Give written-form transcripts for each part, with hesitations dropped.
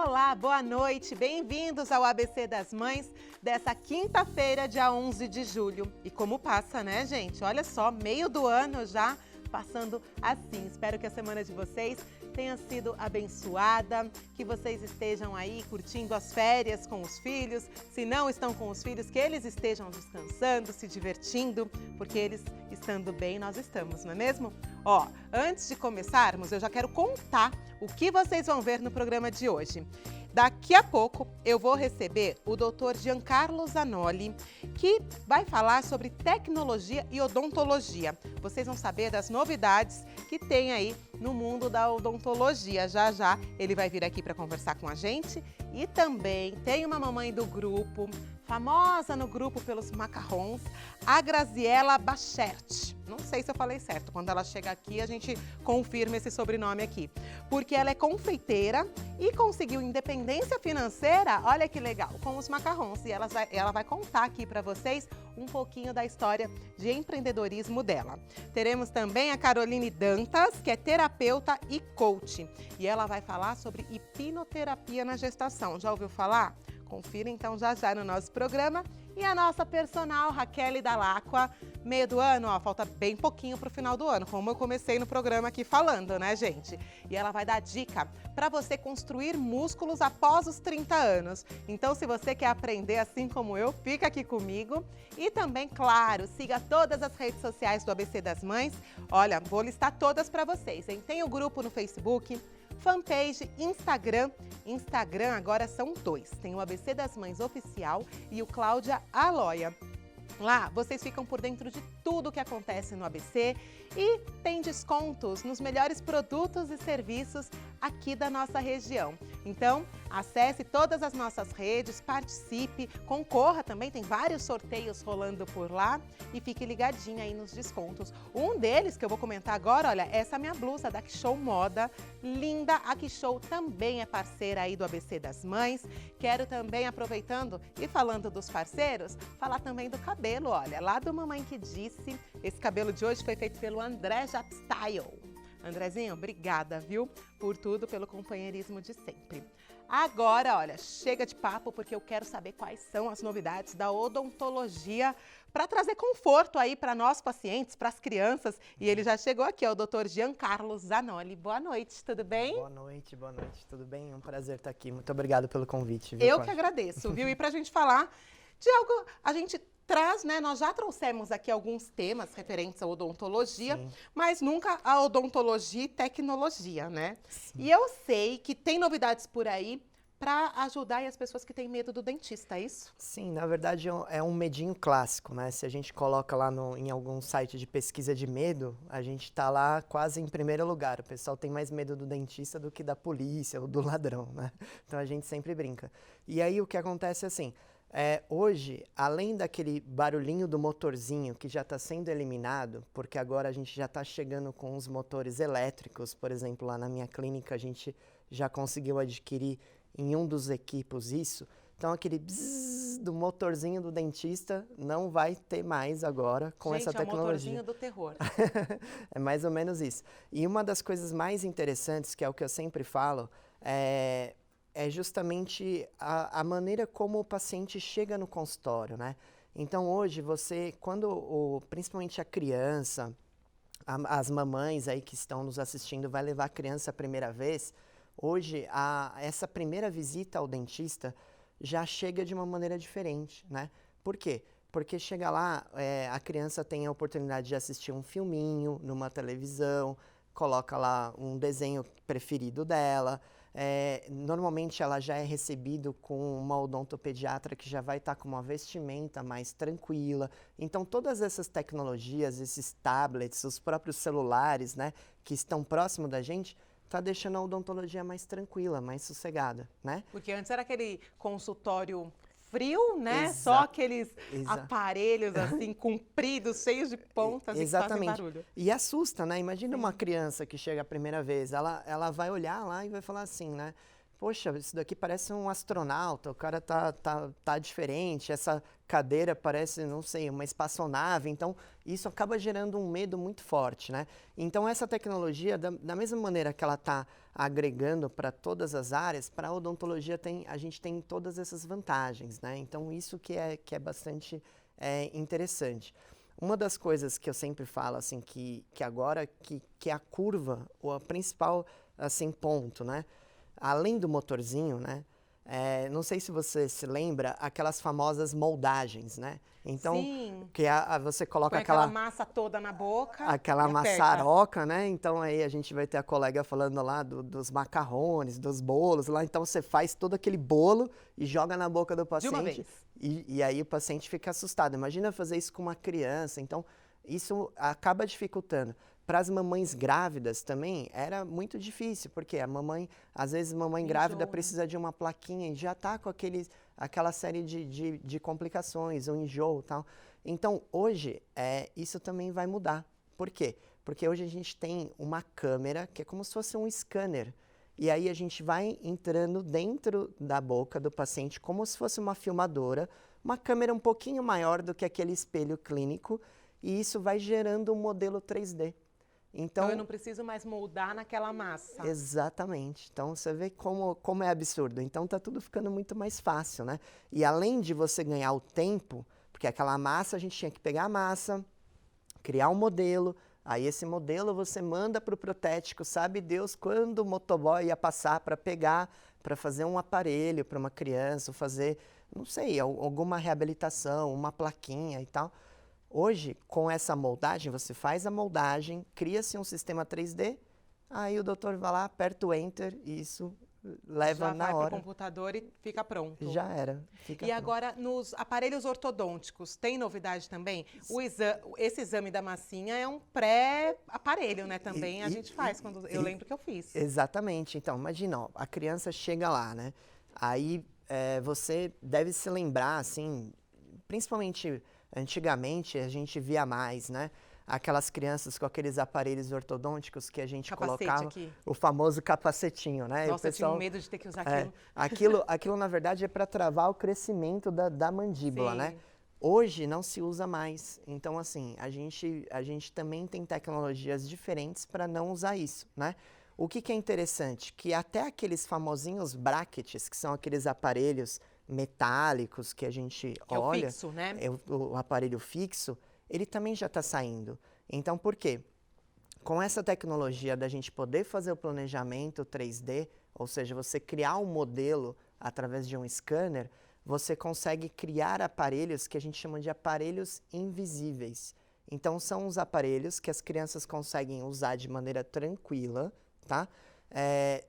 Olá, boa noite, bem-vindos ao ABC das Mães dessa quinta-feira, dia 11 de julho. E como passa, né, gente? Olha só, meio do ano já passando assim. Espero que a semana de vocês tenha sido abençoada, que vocês estejam aí curtindo as férias com os filhos. Se não estão com os filhos, que eles estejam descansando, se divertindo, porque eles estando bem, nós estamos, não é mesmo? Ó, antes de começarmos, eu já quero contar o que vocês vão ver no programa de hoje. Daqui a pouco eu vou receber o Dr. Giancarlo Zanoli, que vai falar sobre tecnologia e odontologia. Vocês vão saber das novidades que tem aí no mundo da odontologia. Já já ele vai vir aqui para conversar com a gente. E também tem uma mamãe do grupo, famosa no grupo pelos macarrons, a Graziella Bachert. Não sei se eu falei certo. Quando ela chega aqui, a gente confirma esse sobrenome aqui. Porque ela é confeiteira e conseguiu independência financeira, olha que legal, com os macarrons. E ela vai contar aqui para vocês um pouquinho da história de empreendedorismo dela. Teremos também a Caroline Dantas, que é terapeuta e coach. E ela vai falar sobre hipnoterapia na gestação. Já ouviu falar? Confira então já no nosso programa. E a nossa personal, Raquel Dalacqua, meio do ano, ó, falta bem pouquinho para o final do ano, como eu comecei no programa aqui falando, né, gente? E ela vai dar dica para você construir músculos após os 30 anos. Então, se você quer aprender assim como eu, fica aqui comigo. E também, claro, siga todas as redes sociais do ABC das Mães. Olha, vou listar todas para vocês, hein? Tem o grupo no Facebook, fanpage, Instagram. Instagram agora são 2. Tem o ABC das Mães Oficial e o Cláudia Aloia. Lá vocês ficam por dentro de tudo o que acontece no ABC e tem descontos nos melhores produtos e serviços aqui da nossa região. Então, acesse todas as nossas redes, participe, concorra também, tem vários sorteios rolando por lá e fique ligadinho aí nos descontos. Um deles que eu vou comentar agora, olha, essa minha blusa da Quixow Moda, linda. A Quixow também é parceira aí do ABC das Mães. Quero também, aproveitando e falando dos parceiros, falar também do cabelo, olha, lá do Mamãe que Disse. Esse cabelo de hoje foi feito pelo André Japstyle. Andrezinho, obrigada, viu? Por tudo, pelo companheirismo de sempre. Agora, olha, chega de papo porque eu quero saber quais são as novidades da odontologia para trazer conforto aí para nós pacientes, para as crianças. E ele já chegou aqui, é o Dr. Giancarlo Zanoli. Boa noite, tudo bem? Boa noite, tudo bem? É um prazer estar aqui. Muito obrigado pelo convite. Viu, Eu que agradeço, viu? E para a gente falar de algo, a gente traz, né? Nós já trouxemos aqui alguns temas referentes à odontologia, sim, mas nunca a odontologia e tecnologia, né? Sim. E eu sei que tem novidades por aí para ajudar aí as pessoas que têm medo do dentista, é isso? Sim, na verdade é um medinho clássico, né? Se a gente coloca lá em algum site de pesquisa de medo, a gente está lá quase em primeiro lugar. O pessoal tem mais medo do dentista do que da polícia ou do ladrão, né? Então a gente sempre brinca. E aí o que acontece é assim, hoje, além daquele barulhinho do motorzinho que já está sendo eliminado, porque agora a gente já está chegando com os motores elétricos, por exemplo, lá na minha clínica a gente já conseguiu adquirir em um dos equipos isso, então aquele bzzz do motorzinho do dentista não vai ter mais agora com essa tecnologia. É o motorzinho do terror. É mais ou menos isso. E uma das coisas mais interessantes, que é o que eu sempre falo, é justamente a maneira como o paciente chega no consultório, né? Então hoje principalmente a criança, as mamães aí que estão nos assistindo, vai levar a criança a primeira vez, hoje essa primeira visita ao dentista já chega de uma maneira diferente, né? Por quê? Porque chega lá, a criança tem a oportunidade de assistir um filminho numa televisão, coloca lá um desenho preferido dela. Normalmente ela já é recebida com uma odontopediatra que já vai estar com uma vestimenta mais tranquila. Então todas essas tecnologias, esses tablets, os próprios celulares, né, que estão próximo da gente, tá deixando a odontologia mais tranquila, mais sossegada, né? Porque antes era aquele consultório frio, né? Só aqueles aparelhos assim, compridos, cheios de pontas e que fazem barulho. E assusta, né? Imagina uma criança que chega a primeira vez, ela vai olhar lá e vai falar assim, né? Poxa, isso daqui parece um astronauta, o cara tá diferente, essa cadeira parece, não sei, uma espaçonave. Então, isso acaba gerando um medo muito forte, né? Então, essa tecnologia, da mesma maneira que ela está agregando para todas as áreas, para a odontologia a gente tem todas essas vantagens, né? Então, isso que é bastante interessante. Uma das coisas que eu sempre falo, assim, que agora, que é a curva, ou a principal, assim, ponto, né? Além do motorzinho, né? Não sei se você se lembra, aquelas famosas moldagens, né? Então, Sim. que você coloca Põe aquela massa toda na boca aquela e aperta. maçaroca, né? Então aí a gente vai ter a colega falando lá dos macarrones, dos bolos lá. Então você faz todo aquele bolo e joga na boca do paciente. De uma vez. E aí o paciente fica assustado. Imagina fazer isso com uma criança. Então isso acaba dificultando. Para as mamães grávidas também era muito difícil, porque às vezes a mamãe grávida precisa de uma plaquinha e já está com aquela série de complicações, o enjoo e tal. Então, hoje, isso também vai mudar. Por quê? Porque hoje a gente tem uma câmera que é como se fosse um scanner. E aí a gente vai entrando dentro da boca do paciente como se fosse uma filmadora, uma câmera um pouquinho maior do que aquele espelho clínico, e isso vai gerando um modelo 3D. Então eu não preciso mais moldar naquela massa. Exatamente. Então você vê como é absurdo. Então tá tudo ficando muito mais fácil, né? E além de você ganhar o tempo, porque aquela massa a gente tinha que pegar a massa, criar um modelo, aí esse modelo você manda para o protético, sabe Deus quando o motoboy ia passar para pegar, para fazer um aparelho para uma criança, fazer, não sei, alguma reabilitação, uma plaquinha e tal. Hoje, com essa moldagem, você faz a moldagem, cria-se um sistema 3D, aí o doutor vai lá, aperta o Enter e isso leva na hora. Já vai para o computador e fica pronto. Já era. E agora, nos aparelhos ortodônticos, tem novidade também? Esse exame da massinha é um pré-aparelho, né? Também a gente faz, eu lembro que eu fiz. Exatamente. Então, imagina, ó, a criança chega lá, né? Aí você deve se lembrar, assim, principalmente... Antigamente, a gente via mais, né? Aquelas crianças com aqueles aparelhos ortodônticos que a gente colocava, aqui. O famoso capacetinho, né? Nossa, eu tinha medo de ter que usar aquilo, na verdade, é para travar o crescimento da mandíbula, né? Hoje não se usa mais. Então, assim, a gente também tem tecnologias diferentes para não usar isso, né? O que é interessante? Que até aqueles famosinhos brackets, que são aqueles aparelhos metálicos que a gente olha, é o fixo, né? O aparelho fixo, ele também já está saindo. Então, por quê? Com essa tecnologia da gente poder fazer o planejamento 3D, ou seja, você criar um modelo através de um scanner, você consegue criar aparelhos que a gente chama de aparelhos invisíveis. Então, são os aparelhos que as crianças conseguem usar de maneira tranquila, tá?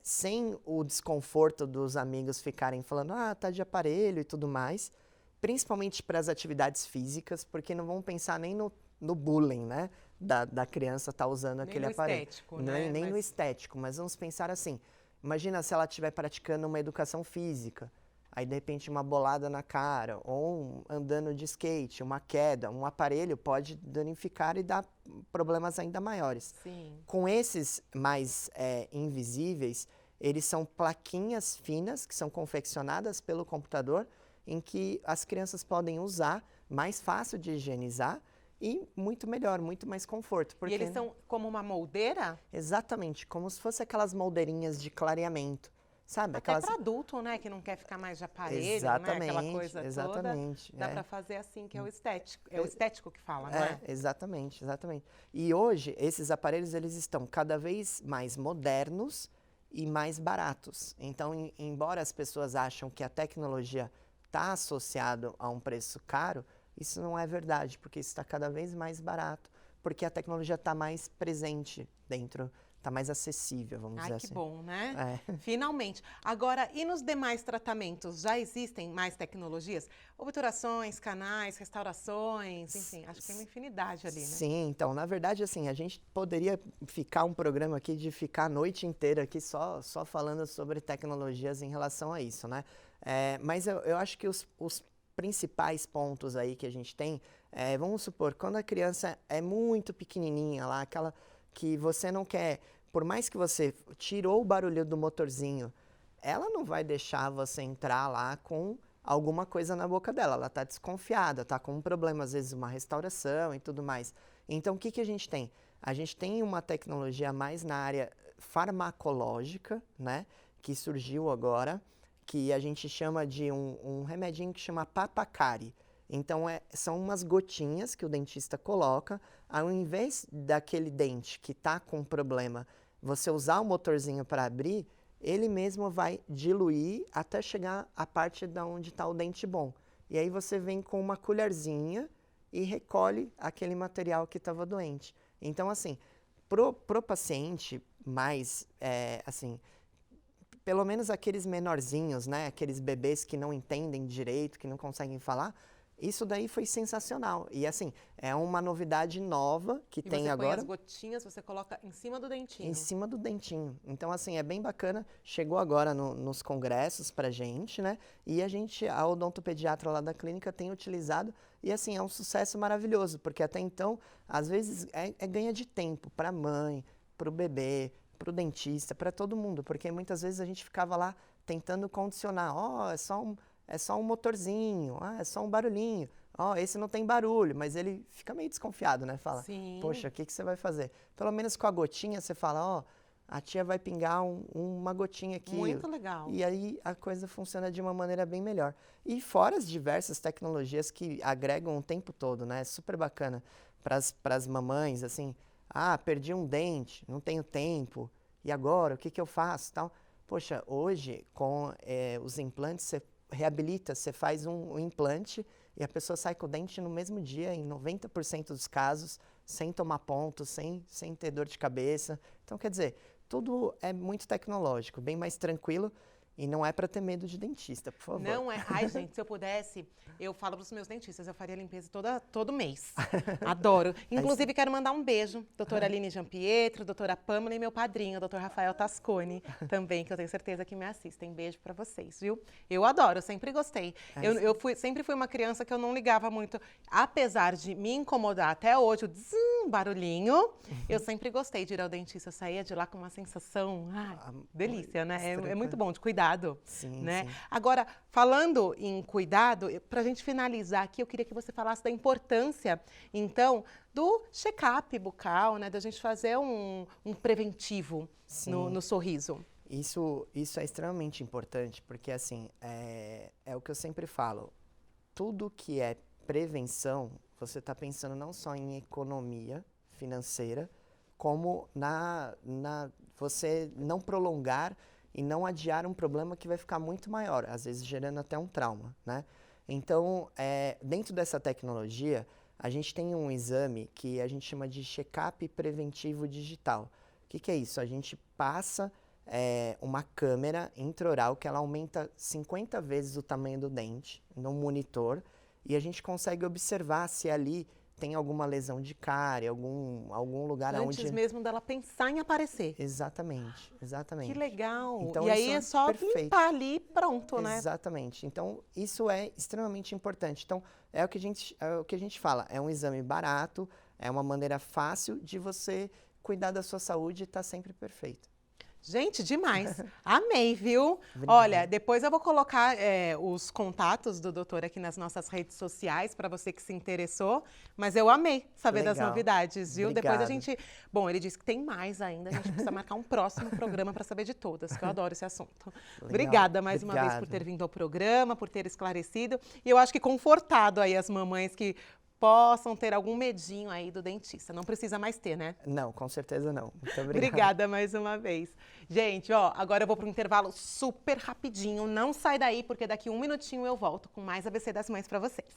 Sem o desconforto dos amigos ficarem falando, tá de aparelho e tudo mais, principalmente para as atividades físicas, porque não vão pensar nem no bullying, né, da criança estar usando aquele aparelho. Estético, né? Nem no estético, mas vamos pensar assim, imagina se ela estiver praticando uma educação física, aí de repente uma bolada na cara, ou andando de skate, uma queda, um aparelho pode danificar e dar problemas ainda maiores. Sim. Com esses mais invisíveis, eles são plaquinhas finas que são confeccionadas pelo computador, em que as crianças podem usar, mais fácil de higienizar e muito melhor, muito mais conforto. E eles são como uma moldeira? Exatamente, como se fosse aquelas moldeirinhas de clareamento. Sabe, até para adulto, né, que não quer ficar mais de aparelho, exatamente, né, aquela coisa exatamente, toda, dá para fazer assim, que é o estético. É o estético que fala, não é? Exatamente, exatamente. E hoje, esses aparelhos, eles estão cada vez mais modernos e mais baratos. Então, embora as pessoas acham que a tecnologia está associada a um preço caro, isso não é verdade, porque isso está cada vez mais barato, porque a tecnologia está mais presente dentro, está mais acessível, vamos dizer assim. Ai, que bom, né? Finalmente. Agora, e nos demais tratamentos? Já existem mais tecnologias? Obturações, canais, restaurações, enfim, acho que tem uma infinidade ali, né? Sim, então, na verdade, assim, a gente poderia ficar um programa aqui de ficar a noite inteira aqui só falando sobre tecnologias em relação a isso, né? Mas eu acho que os principais pontos aí que a gente tem, vamos supor, quando a criança é muito pequenininha lá, aquela que você não quer, por mais que você tirou o barulho do motorzinho, ela não vai deixar você entrar lá com alguma coisa na boca dela. Ela está desconfiada, está com um problema, às vezes uma restauração e tudo mais. Então, o que a gente tem? A gente tem uma tecnologia mais na área farmacológica, né, que surgiu agora, que a gente chama de um remedinho que chama Papacari. Então, são umas gotinhas que o dentista coloca, ao invés daquele dente que está com problema, você usar o motorzinho para abrir, ele mesmo vai diluir até chegar à parte da onde está o dente bom. E aí você vem com uma colherzinha e recolhe aquele material que estava doente. Então, assim, pro paciente mais, assim, pelo menos aqueles menorzinhos, né, aqueles bebês que não entendem direito, que não conseguem falar, isso daí foi sensacional. E assim, é uma novidade nova que tem agora. E você põe as gotinhas, você coloca em cima do dentinho. Em cima do dentinho. Então, assim, é bem bacana. Chegou agora nos congressos pra gente, né? E a odontopediatra lá da clínica tem utilizado. E assim, é um sucesso maravilhoso, porque até então, às vezes, é ganha de tempo pra mãe, pro bebê, pro dentista, pra todo mundo. Porque muitas vezes a gente ficava lá tentando condicionar. É só um motorzinho, é só um barulhinho. Esse não tem barulho, mas ele fica meio desconfiado, né? Fala, Sim. Poxa, o que você vai fazer? Pelo menos com a gotinha, você fala, a tia vai pingar uma gotinha aqui. Muito legal. E aí a coisa funciona de uma maneira bem melhor. E fora as diversas tecnologias que agregam o tempo todo, né? É super bacana para as mamães, assim, perdi um dente, não tenho tempo, e agora, o que eu faço? Tal. Poxa, hoje, com os implantes, você reabilita, você faz um implante e a pessoa sai com o dente no mesmo dia, em 90% dos casos, sem tomar ponto, sem ter dor de cabeça. Então, quer dizer, tudo é muito tecnológico, bem mais tranquilo. E não é para ter medo de dentista, por favor. Não é. Ai, gente, se eu pudesse, eu falo para os meus dentistas, eu faria limpeza todo mês. Adoro. Inclusive, quero mandar um beijo. Doutora Aline Giampietro, doutora Pâmela e meu padrinho, doutor Rafael Tascone, também, que eu tenho certeza que me assistem. Beijo para vocês, viu? Eu adoro, eu sempre gostei. Eu sempre fui uma criança que eu não ligava muito. Apesar de me incomodar até hoje, o barulhinho, eu sempre gostei de ir ao dentista. Eu saía de lá com uma sensação, delícia, né? É muito bom, de cuidado. Sim, né? sim. Agora, falando em cuidado, para a gente finalizar aqui, eu queria que você falasse da importância, então, do check-up bucal, né? Da gente fazer um preventivo no sorriso. Isso é extremamente importante, porque assim, é o que eu sempre falo, tudo que é prevenção, você está pensando não só em economia financeira, como você não prolongar e não adiar um problema que vai ficar muito maior, às vezes gerando até um trauma, né? Então, dentro dessa tecnologia, a gente tem um exame que a gente chama de check-up preventivo digital. O que é isso? A gente passa uma câmera intraoral que ela aumenta 50 vezes o tamanho do dente no monitor e a gente consegue observar se ali tem alguma lesão de cárie, algum lugar onde... Antes mesmo dela pensar em aparecer. Exatamente. Que legal. Então, e aí é só perfeito. limpar ali e pronto, né? Exatamente. Então, isso é extremamente importante. Então, é o que a gente fala, é um exame barato, é uma maneira fácil de você cuidar da sua saúde e estar sempre perfeito. Gente, demais. Amei, viu? Obrigado. Olha, depois eu vou colocar os contatos do doutor aqui nas nossas redes sociais para você que se interessou. Mas eu amei saber das novidades, viu? Obrigado. Depois a gente... Bom, ele disse que tem mais ainda. A gente precisa marcar um próximo programa para saber de todas, que eu adoro esse assunto. Legal. Obrigada mais uma vez por ter vindo ao programa, por ter esclarecido. E eu acho que confortado aí as mamães que possam ter algum medinho aí do dentista. Não precisa mais ter, né? Não, com certeza não. Muito obrigado. Obrigada mais uma vez. Gente, agora eu vou para um intervalo super rapidinho. Não sai daí, porque daqui um minutinho eu volto com mais ABC das Mães para vocês.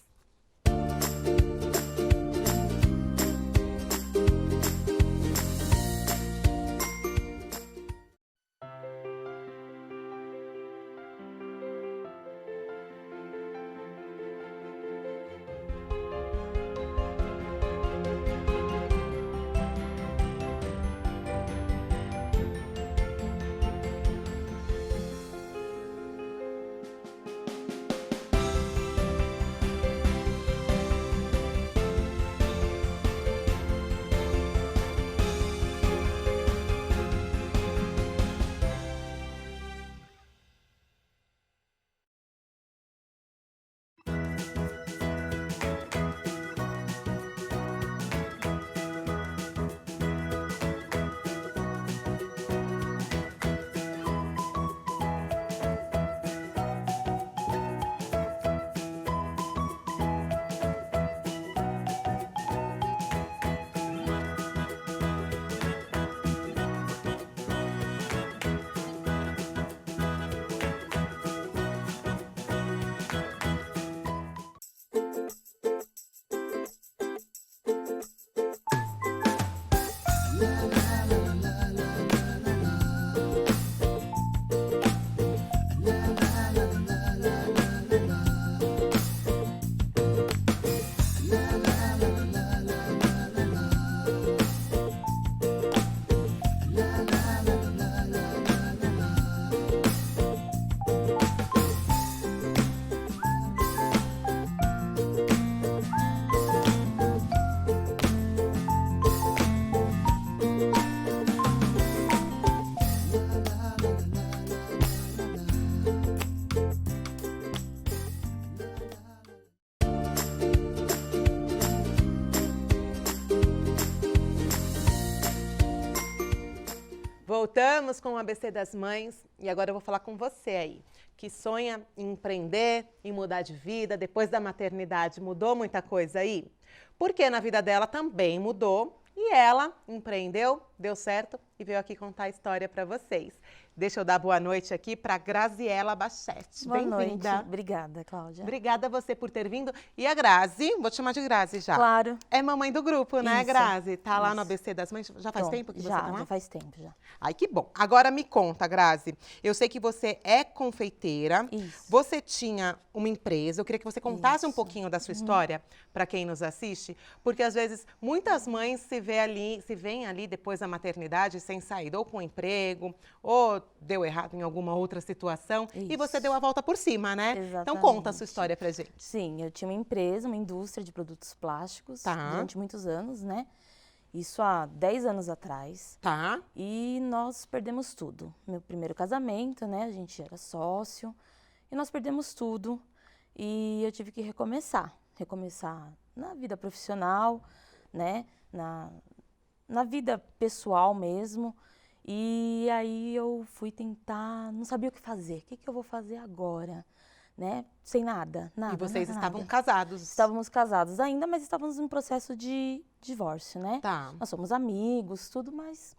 Voltamos com o ABC das Mães e agora eu vou falar com você aí, que sonha em empreender, em mudar de vida, depois da maternidade mudou muita coisa aí? Porque na vida dela também mudou e ela empreendeu, deu certo e veio aqui contar a história para vocês. Deixa eu dar boa noite aqui para Graziela Bachete. Boa noite. Bem-vinda. Obrigada, Cláudia. Obrigada a você por ter vindo. E a Grazi, vou te chamar de Grazi já. Claro. É mamãe do grupo, né, Isso, Grazi? Tá lá isso. no ABC das Mães. Já faz Então, tempo que você tá lá? Já faz tempo, já. Ai, que bom. Agora me conta, Grazi. Eu sei que você é confeiteira. Isso. Você tinha uma empresa. Eu queria que você contasse um Isso. pouquinho da sua história para quem nos assiste, porque às vezes muitas mães se veem ali depois da maternidade sem saída, ou com emprego, ou deu errado em alguma outra situação e você Isso. deu a volta por cima, né? Exatamente. Então conta a sua história pra gente. Sim, eu tinha uma empresa, uma indústria de produtos plásticos Tá. durante muitos anos, né? Isso há 10 anos atrás. Tá? E nós perdemos tudo. Meu primeiro casamento, né? A gente era sócio e nós perdemos tudo. E eu tive que recomeçar. Recomeçar na vida profissional, né? Na vida pessoal mesmo. E aí eu fui tentar, não sabia o que fazer. O que eu vou fazer agora? Né? Sem nada. E vocês nada, estavam nada. casados. Estávamos casados ainda, mas estávamos em processo de divórcio, né? Tá, Nós somos amigos, tudo, mas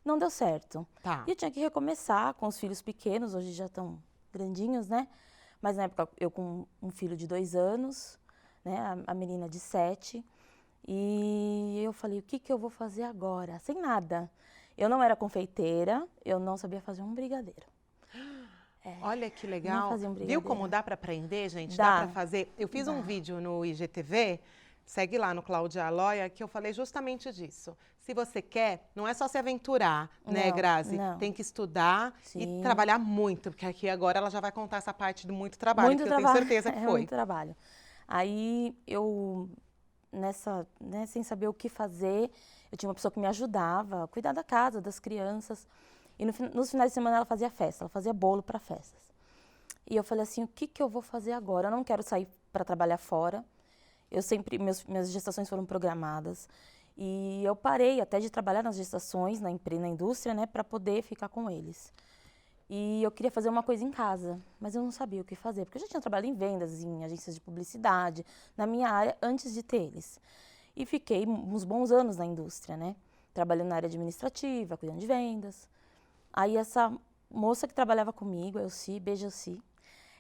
não deu certo. tá. E eu tinha que recomeçar com os filhos pequenos, hoje já estão grandinhos, né? Mas na época eu com um filho de 2 anos, né? A menina de 7. E eu falei, o que eu vou fazer agora? Sem nada. Eu não era confeiteira, eu não sabia fazer um brigadeiro. Olha que legal. fazia um Viu brigadeiro. como dá para aprender, gente? Dá. Pra fazer. Eu fiz um Dá. vídeo no IGTV, segue lá no Cláudia Aloia, que eu falei justamente disso. Se você quer, não é só se aventurar, né, Não, Grazi? não. Tem que estudar e Sim. trabalhar muito, porque aqui agora ela já vai contar essa parte do muito trabalho, Muito que eu trabalho. tenho certeza que É foi. muito trabalho. Aí eu, né, sem saber o que fazer, eu tinha uma pessoa que me ajudava a cuidar da casa, das crianças. E nos finais de semana ela fazia festa, ela fazia bolo para festas. E eu falei assim, o que eu vou fazer agora? Eu não quero sair para trabalhar fora. Eu sempre, minhas gestações foram programadas. E eu parei até de trabalhar nas gestações, na indústria, né, para poder ficar com eles. E eu queria fazer uma coisa em casa, mas eu não sabia o que fazer, porque eu já tinha trabalhado em vendas, em agências de publicidade, na minha área, antes de ter eles. E fiquei uns bons anos na indústria, né, trabalhando na área administrativa, cuidando de vendas. Aí essa moça que trabalhava comigo, a Elci, beijo Elci,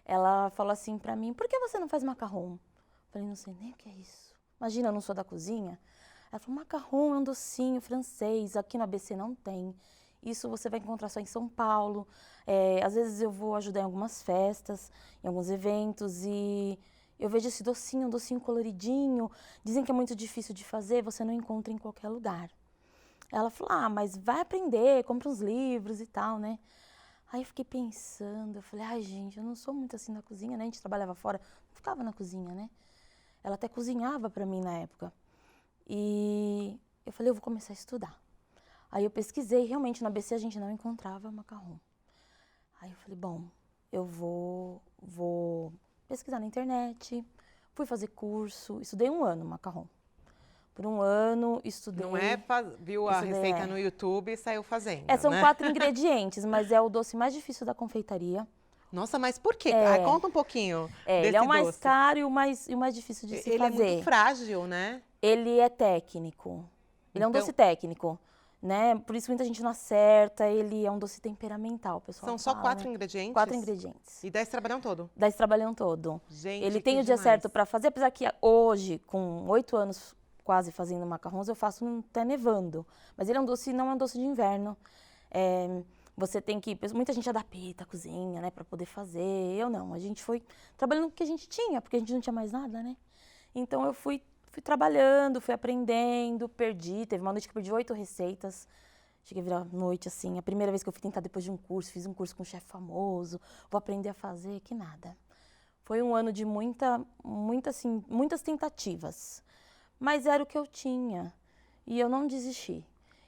ela falou assim pra mim, por que você não faz macarrão? Eu falei, não sei nem o que é isso. Imagina, eu não sou da cozinha. Ela falou, macarrão é um docinho francês, aqui no ABC não tem. Isso você vai encontrar só em São Paulo. Às vezes eu vou ajudar em algumas festas, em alguns eventos, e eu vejo esse docinho, um docinho coloridinho. Dizem que é muito difícil de fazer, você não encontra em qualquer lugar. Ela falou, mas vai aprender, compra uns livros e tal, né? Aí eu fiquei pensando, eu falei, ai gente, eu não sou muito assim na cozinha, né? A gente trabalhava fora, não ficava na cozinha, né? Ela até cozinhava pra mim na época. E eu falei, eu vou começar a estudar. Aí eu pesquisei, realmente na ABC a gente não encontrava macarrão. Aí eu falei, bom, eu vou pesquisar na internet, fui fazer curso, estudei 1 ano macarrão. Por 1 ano, estudei... Não é, viu a estudei, receita no YouTube e saiu fazendo, são né? 4 ingredientes, mas é o doce mais difícil da confeitaria. Nossa, mas por quê? Conta um pouquinho desse Ele é o mais doce. caro e o mais difícil de se Ele fazer. é muito frágil, né? Ele é técnico. Ele é um Então- doce técnico, né? Por isso muita gente não acerta. Ele é um doce temperamental, pessoal. São só fala, 4 né? ingredientes? 4 ingredientes. E 10 trabalham todo. Dá esse trabalhão todo. Gente, Ele que tem o dia demais. certo para fazer, apesar que hoje, com 8 anos quase fazendo macarrões, eu faço até nevando. Mas ele é um doce, não é um doce de inverno. Você tem que... Muita gente adapta a cozinha, né, para poder fazer. Eu não. A gente foi trabalhando com o que a gente tinha, porque a gente não tinha mais nada, né? Então eu fui trabalhando, fui aprendendo, perdi. Teve uma noite que eu perdi 8 receitas. Cheguei a virar noite, assim. A primeira vez que eu fui tentar depois de um curso, fiz um curso com um chefe famoso. Vou aprender a fazer, que nada. Foi um ano de muitas tentativas. Mas era o que eu tinha. E eu não desisti.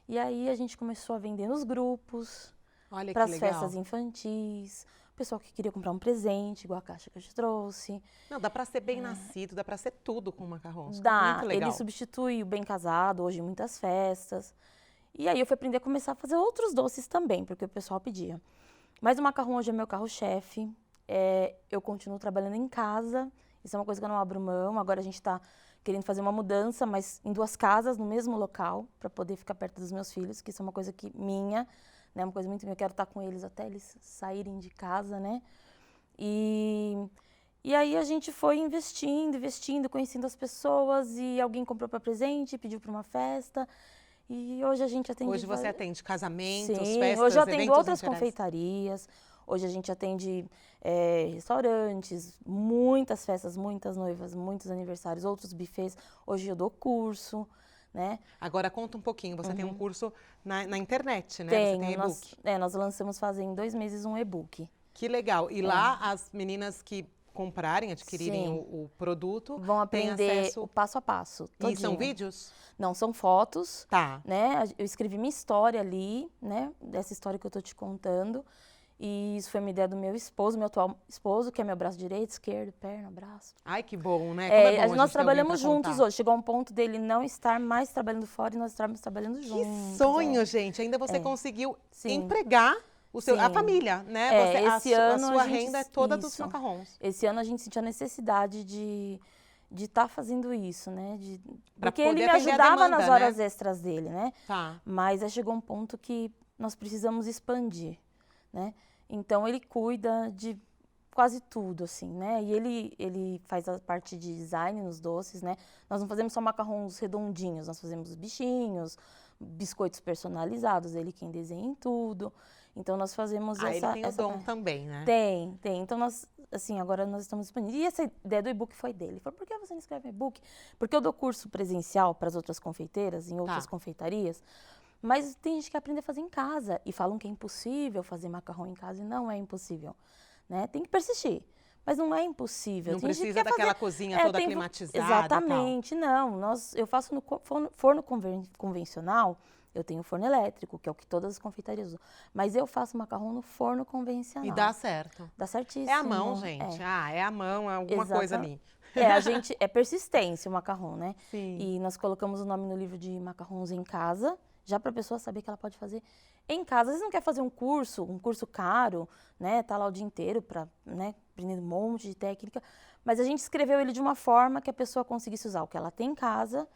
E aí a gente começou a vender nos grupos, Olha para que as legal. festas infantis, o pessoal que queria comprar um presente, igual a caixa que eu te trouxe. Não, dá pra ser bem nascido, dá pra ser tudo com macarrão. Isso é Dá, muito legal. ele substitui o bem casado hoje em muitas festas. E aí eu fui aprender a começar a fazer outros doces também, porque o pessoal pedia. Mas o macarrão hoje é meu carro-chefe. Eu continuo trabalhando em casa. Isso é uma coisa que eu não abro mão. Agora a gente está querendo fazer uma mudança, mas em 2 casas, no mesmo local, para poder ficar perto dos meus filhos, que isso é uma coisa minha, né? Uma coisa muito minha. Eu quero estar com eles até eles saírem de casa, né? E aí a gente foi investindo, conhecendo as pessoas, e alguém comprou para presente, pediu para uma festa. E hoje a gente atende... Hoje você atende casamentos, Sim, festas, hoje eu atendo eventos outras em gerais? confeitarias. Hoje a gente atende restaurantes, muitas festas, muitas noivas, muitos aniversários, outros buffets. Hoje eu dou curso, né? Agora conta um pouquinho, você tem um curso na internet, né? Você Tenho, tem e-book. nós lançamos fazem 2 meses um e-book. Que legal. E lá as meninas que comprarem, adquirirem Sim. o produto, Vão têm aprender acesso... o passo a passo. E são todinho. vídeos? Não, são fotos, Tá. né? Eu escrevi minha história ali, né? Dessa história que eu tô te contando. E isso foi uma ideia do meu esposo, meu atual esposo, que é meu braço direito, esquerdo, perna, braço. Ai, que bom, né? Como é bom a gente ter Nós alguém trabalhamos pra juntos contar. hoje. Chegou um ponto dele não estar mais trabalhando fora e nós estamos trabalhando juntos. Que sonho, gente. Ainda você conseguiu Sim. empregar a Sim. família, né? Esse ano a sua a gente- renda é toda dos isso. macarrons. Esse ano a gente sentiu a necessidade de estar fazendo isso, né? Pra Porque ele poder me atender a ajudava demanda, nas né? horas extras dele, né? Tá. Mas aí chegou um ponto que nós precisamos expandir, né? Então ele cuida de quase tudo, assim, né? E ele faz a parte de design nos doces, né? Nós não fazemos só macarrons redondinhos, nós fazemos bichinhos, biscoitos personalizados, ele quem desenha em tudo. Então nós fazemos Ah, essa... ele tem o essa dom parte. também, né? Tem. Então nós, assim, agora nós estamos expandindo. E essa ideia do e-book foi dele. Ele falou, por que você não escreve um e-book? Porque eu dou curso presencial para as outras confeiteiras, em outras confeitarias, mas tem gente que aprende a fazer em casa e falam que é impossível fazer macarrão em casa e não é impossível, né? Tem que persistir, mas não é impossível. Não Tem gente que precisa quer daquela fazer... cozinha toda climatizada e tal. Exatamente, não. Eu faço no forno convencional. Eu tenho forno elétrico, que é o que todas as confeitarias usam. Mas eu faço macarrão no forno convencional. E dá certo. Dá certíssimo. É a mão, gente. É a mão, é alguma coisa ali. É persistência o macarrão, né? Sim. E nós colocamos o nome no livro de macarrons em casa, já para a pessoa saber que ela pode fazer em casa. Às vezes não quer fazer um curso caro, né? Tá lá o dia inteiro para, né, aprender um monte de técnica. Mas a gente escreveu ele de uma forma que a pessoa conseguisse usar o que ela tem em casa,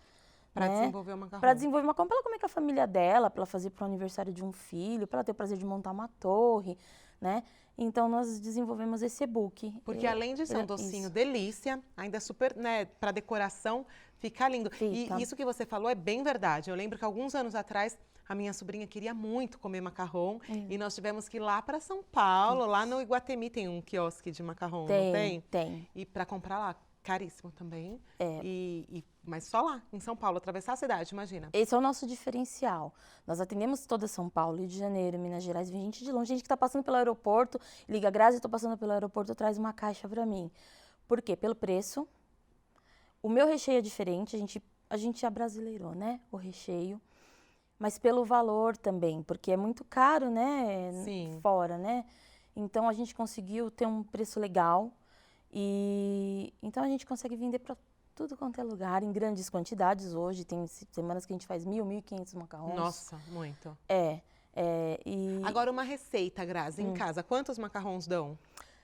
Para né? desenvolver o macarrão. Para desenvolver uma macarrão, para ela comer com a família dela, para ela fazer para o aniversário de um filho, para ela ter o prazer de montar uma torre, né? Então nós desenvolvemos esse e-book. Porque além de ser um docinho delícia, ainda super, né, para decoração, fica lindo. Fica. E isso que você falou é bem verdade. Eu lembro que alguns anos atrás a minha sobrinha queria muito comer macarrão e nós tivemos que ir lá para São Paulo, lá no Iguatemi tem um quiosque de macarrão, não tem? Tem. E para comprar lá, caríssimo também. Mas só lá, em São Paulo, atravessar a cidade, imagina. Esse é o nosso diferencial. Nós atendemos toda São Paulo, Rio de Janeiro, Minas Gerais, vem gente de longe, gente que está passando pelo aeroporto, liga, Grazi, eu estou passando pelo aeroporto, traz uma caixa para mim. Por quê? Pelo preço. O meu recheio é diferente, a gente abrasileirou, né? O recheio. Mas pelo valor também, porque é muito caro, né? Sim. Fora, né? Então a gente conseguiu ter um preço legal e então a gente consegue vender para tudo quanto é lugar, em grandes quantidades hoje. Tem semanas que a gente faz 1.500 macarrons. Nossa, muito. Agora uma receita, Grazi, em casa, quantos macarrons dão?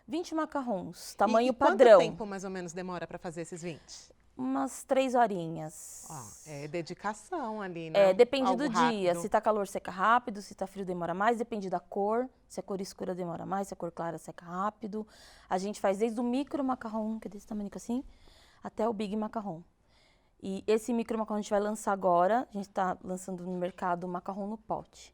20 macarrons, tamanho e padrão. Quanto tempo mais ou menos demora para fazer esses 20? Umas 3 horinhas. É dedicação ali, né? Depende Algo do dia. rápido. Se tá calor, seca rápido. Se tá frio, demora mais. Depende da cor. Se a cor escura, demora mais. Se a cor clara, seca rápido. A gente faz desde o micro macarrão, que é desse tamanho assim, até o big macarrão. E esse micro macarrão a gente vai lançar agora. A gente tá lançando no mercado o macarrão no pote.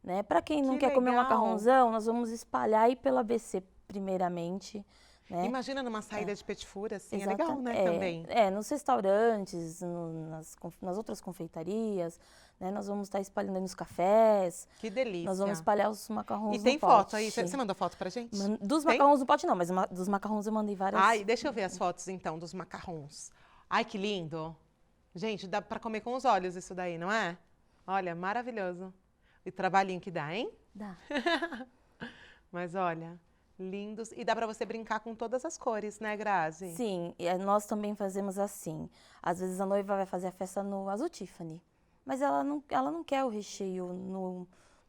Né? Para quem não quer comer um macarrãozão, nós vamos espalhar aí pela ABC primeiramente. Né? Imagina numa saída de petit four, assim, Exatamente. é legal, né, também. Nos restaurantes, nas outras confeitarias, né? Nós vamos estar espalhando aí nos cafés. Que delícia. Nós vamos espalhar os macarrons no pote. E tem foto aí? Você mandou foto pra gente? Dos macarrons no pote não, mas dos macarrons eu mandei várias. Ai, deixa eu ver as fotos então dos macarrons. Ai, que lindo. Gente, dá pra comer com os olhos isso daí, não é? Olha, maravilhoso. E trabalhinho que dá, hein? Dá. Mas olha, lindos. E dá pra você brincar com todas as cores, né, Grazi? Sim, e nós também fazemos assim. Às vezes a noiva vai fazer a festa no Azul Tiffany, mas ela não quer o recheio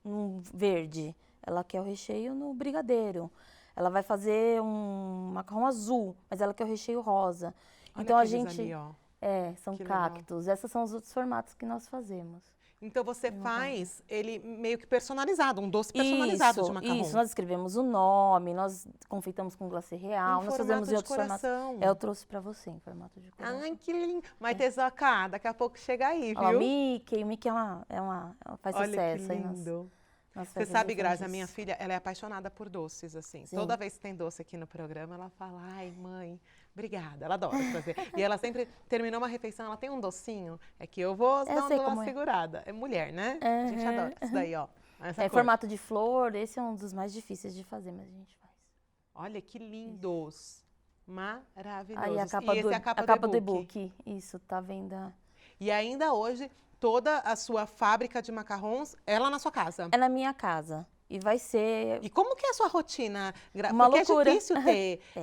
no verde, ela quer o recheio no brigadeiro. Ela vai fazer um macarrão azul, mas ela quer o recheio rosa. Olha Então a aqueles gente ali, ó. são Que legal. cactos. Esses são os outros formatos que nós fazemos. Então você faz ele meio que personalizado, um doce personalizado de macarrão. Isso, nós escrevemos o nome, nós confeitamos com glacê real, nós fazemos em outros formatos. Eu trouxe pra você em formato de coração. Ai, que lindo. Mas Tezoca, daqui a pouco chega aí, viu? Ó, o Mickey faz Olha sucesso. que Aí lindo. nós Você fazemos sabe, Grazi, a disso. minha filha, ela é apaixonada por doces, assim. Sim. Toda vez que tem doce aqui no programa, ela fala, ai, mãe, obrigada. Ela adora fazer. E ela sempre terminou uma refeição, ela tem um docinho, é que eu vou dar uma segurada. É mulher, né? A gente adora isso daí, ó. Essa cor. Formato de flor, esse é um dos mais difíceis de fazer, mas a gente faz. Olha que lindos. Maravilhosos. Aí a capa, e esse é a capa, capa do e-book. Isso, tá vendo? E ainda hoje, toda a sua fábrica de macarrons é lá na sua casa. É na minha casa. E vai ser... E como que é a sua rotina? Uma Porque loucura. é difícil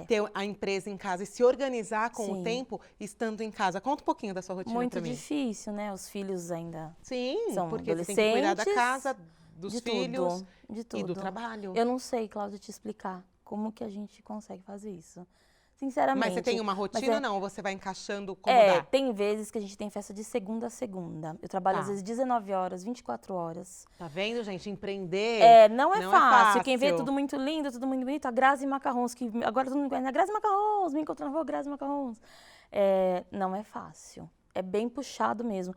ter a empresa em casa e se organizar com o tempo estando em casa. Conta um pouquinho da sua rotina Muito pra mim. difícil, né? Os filhos ainda Sim, porque adolescentes. você tem que cuidar da casa, dos de filhos tudo, de tudo. e do trabalho. Eu não sei, Cláudia, te explicar como que a gente consegue fazer isso. Sinceramente. Mas você tem uma rotina, não? Ou você vai encaixando como dá? Tem vezes que a gente tem festa de segunda a segunda. Eu trabalho às vezes 19 horas, 24 horas. Tá vendo, gente? Empreender não é fácil. Quem vê tudo muito lindo, tudo muito bonito, a Grazi Macarrons, que agora todo mundo conhece, a Grazi Macarrons, me encontrou na rua, Grazi Macarrons. Não é fácil. É bem puxado mesmo.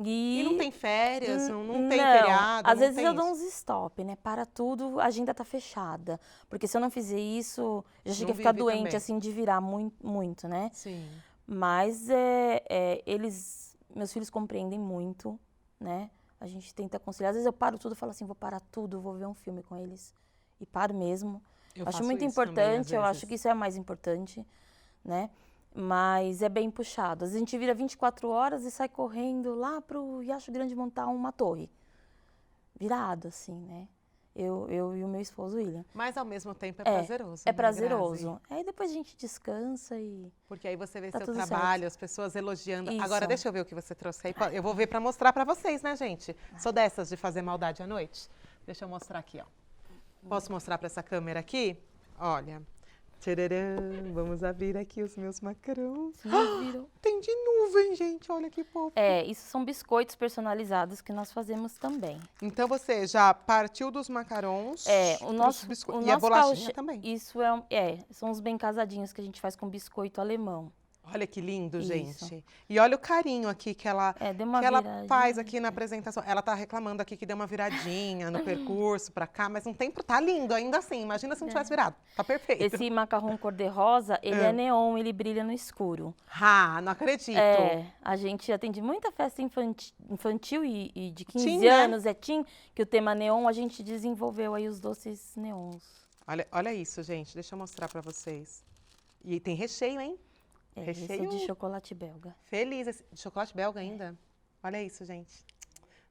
E não tem férias, não tem feriado. Às vezes eu dou uns stop, né? Para tudo, a agenda tá fechada. Porque se eu não fizer isso, eu já cheguei a ficar doente, também. Assim, de virar muito, né? Sim. Mas meus filhos compreendem muito, né? A gente tenta conciliar. Às vezes eu paro tudo e falo assim, vou parar tudo, vou ver um filme com eles. E paro mesmo. Eu acho muito importante, também, eu acho que isso é mais importante, né? Mas é bem puxado. Às vezes a gente vira 24 horas e sai correndo lá pro Riacho Grande montar uma torre. Virado, assim, né? Eu e o meu esposo, William. Mas ao mesmo tempo é prazeroso. É prazeroso. Aí depois a gente descansa e... Porque aí você vê tá seu trabalho, certo. As pessoas elogiando. Isso. Agora deixa eu ver o que você trouxe aí. Eu vou ver pra mostrar pra vocês, né, gente? Sou dessas de fazer maldade à noite. Deixa eu mostrar aqui, ó. Posso mostrar pra essa câmera aqui? Olha... Tcharam, vamos abrir aqui os meus macarrons. Tem de nuvem, gente, olha que fofo. Isso são biscoitos personalizados que nós fazemos também. Então você já partiu dos macarrons? O nosso e a bolachinha também. Isso são os bem casadinhos que a gente faz com biscoito alemão. Olha que lindo, Isso. gente. E olha o carinho aqui que ela faz aqui na apresentação. Ela tá reclamando aqui que deu uma viradinha no percurso pra cá, mas não tem... Tá lindo ainda assim. Imagina se não tivesse virado. Tá perfeito. Esse macarrão cor-de-rosa, ele é neon, ele brilha no escuro. Não acredito. A gente atende muita festa infantil e de 15 teen, anos, teen, que o tema neon, a gente desenvolveu aí os doces neons. Olha isso, gente. Deixa eu mostrar pra vocês. E tem recheio, hein? Recheio de chocolate belga. Feliz. De chocolate belga ainda? Olha isso, gente.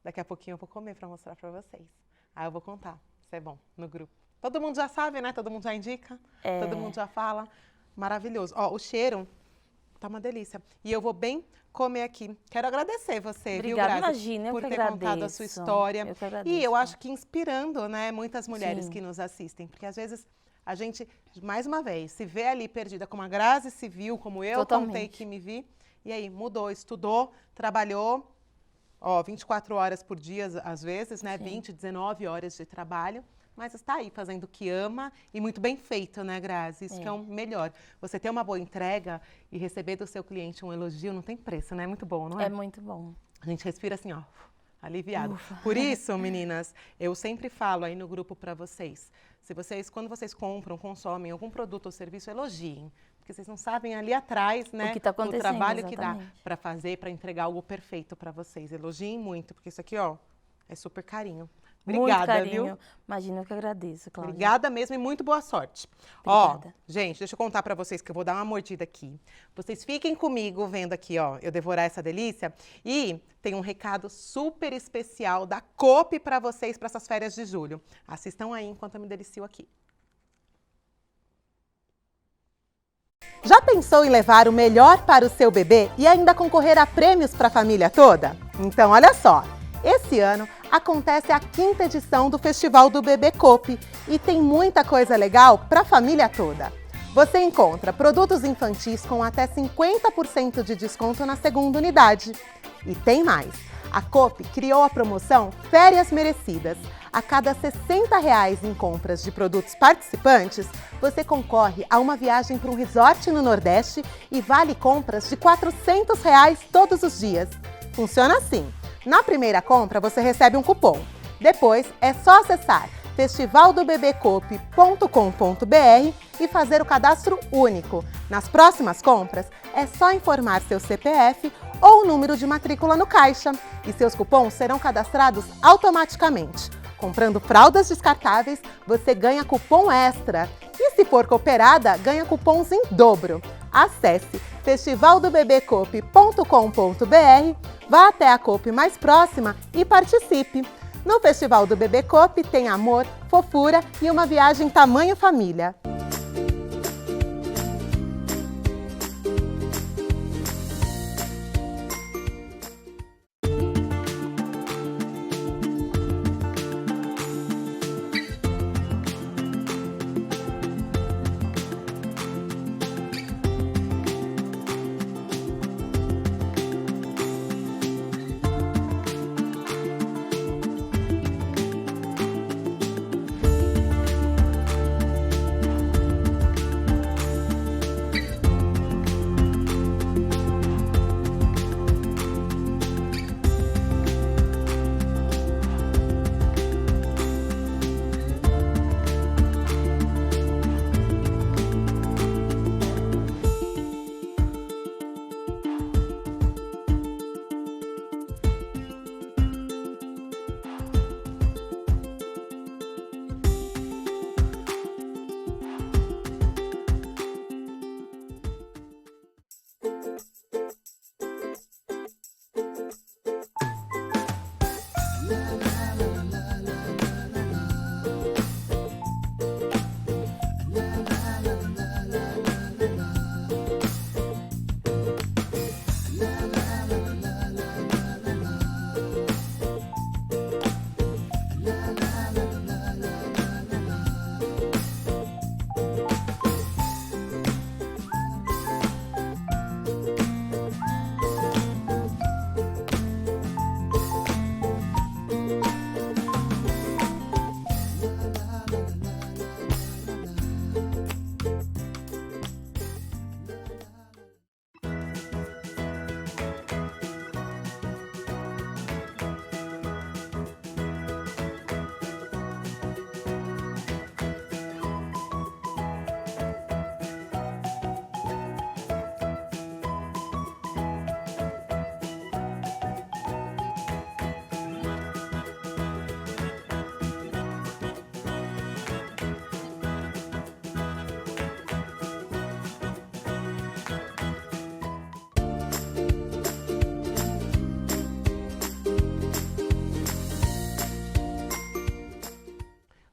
Daqui a pouquinho eu vou comer pra mostrar pra vocês. Aí eu vou contar se é bom no grupo. Todo mundo já sabe, né? Todo mundo já indica. Todo mundo já fala. Maravilhoso. Ó, o cheiro tá uma delícia. E eu vou bem comer aqui. Quero agradecer você, Obrigada, viu, Grazi? imagina, eu por que ter agradeço. Contado a sua história. Eu que agradeço. E eu acho que inspirando, né, muitas mulheres Sim. que nos assistem. Porque às vezes a gente, mais uma vez, se vê ali perdida como a Grazi se viu, como eu contei que me vi. E aí, mudou, estudou, trabalhou, 24 horas por dia, às vezes, né? Sim. 20, 19 horas de trabalho. Mas está aí fazendo o que ama e muito bem feito, né, Grazi? Isso que é o melhor. Você ter uma boa entrega e receber do seu cliente um elogio não tem preço, né? É muito bom, não é? É muito bom. A gente respira assim, ó, aliviado. Por isso, meninas, eu sempre falo aí no grupo para vocês, quando vocês compram, consomem algum produto ou serviço, elogiem. Porque vocês não sabem ali atrás, né, o que tá acontecendo, o trabalho exatamente. que dá para fazer, para entregar algo perfeito para vocês. Elogiem muito, porque isso aqui, ó, é super carinho. Obrigada, muito carinho. Viu? Imagina, eu que agradeço, Cláudia. Obrigada mesmo e muito boa sorte. Obrigada. Gente, deixa eu contar pra vocês que eu vou dar uma mordida aqui. Vocês fiquem comigo vendo aqui, eu devorar essa delícia. E tem um recado super especial da Coop pra vocês para essas férias de julho. Assistam aí enquanto eu me delicio aqui. Já pensou em levar o melhor para o seu bebê e ainda concorrer a prêmios para a família toda? Então, olha só, esse ano acontece a 5ª edição do Festival do Bebê Coop e tem muita coisa legal para a família toda. Você encontra produtos infantis com até 50% de desconto na segunda unidade. E tem mais! A Coop criou a promoção Férias Merecidas. A cada R$ 60 em compras de produtos participantes, você concorre a uma viagem para um resort no Nordeste e vale compras de R$ 400 todos os dias. Funciona assim: na primeira compra você recebe um cupom. Depois é só acessar festivaldobebcoop.com.br e fazer o cadastro único. Nas próximas compras, é só informar seu CPF ou o número de matrícula no caixa e seus cupons serão cadastrados automaticamente. Comprando fraldas descartáveis, você ganha cupom extra. E se for cooperada, ganha cupons em dobro. Acesse festivaldobebcoop.com.br, vá até a Coop mais próxima e participe. No Festival do Bebê Coop tem amor, fofura e uma viagem tamanho família.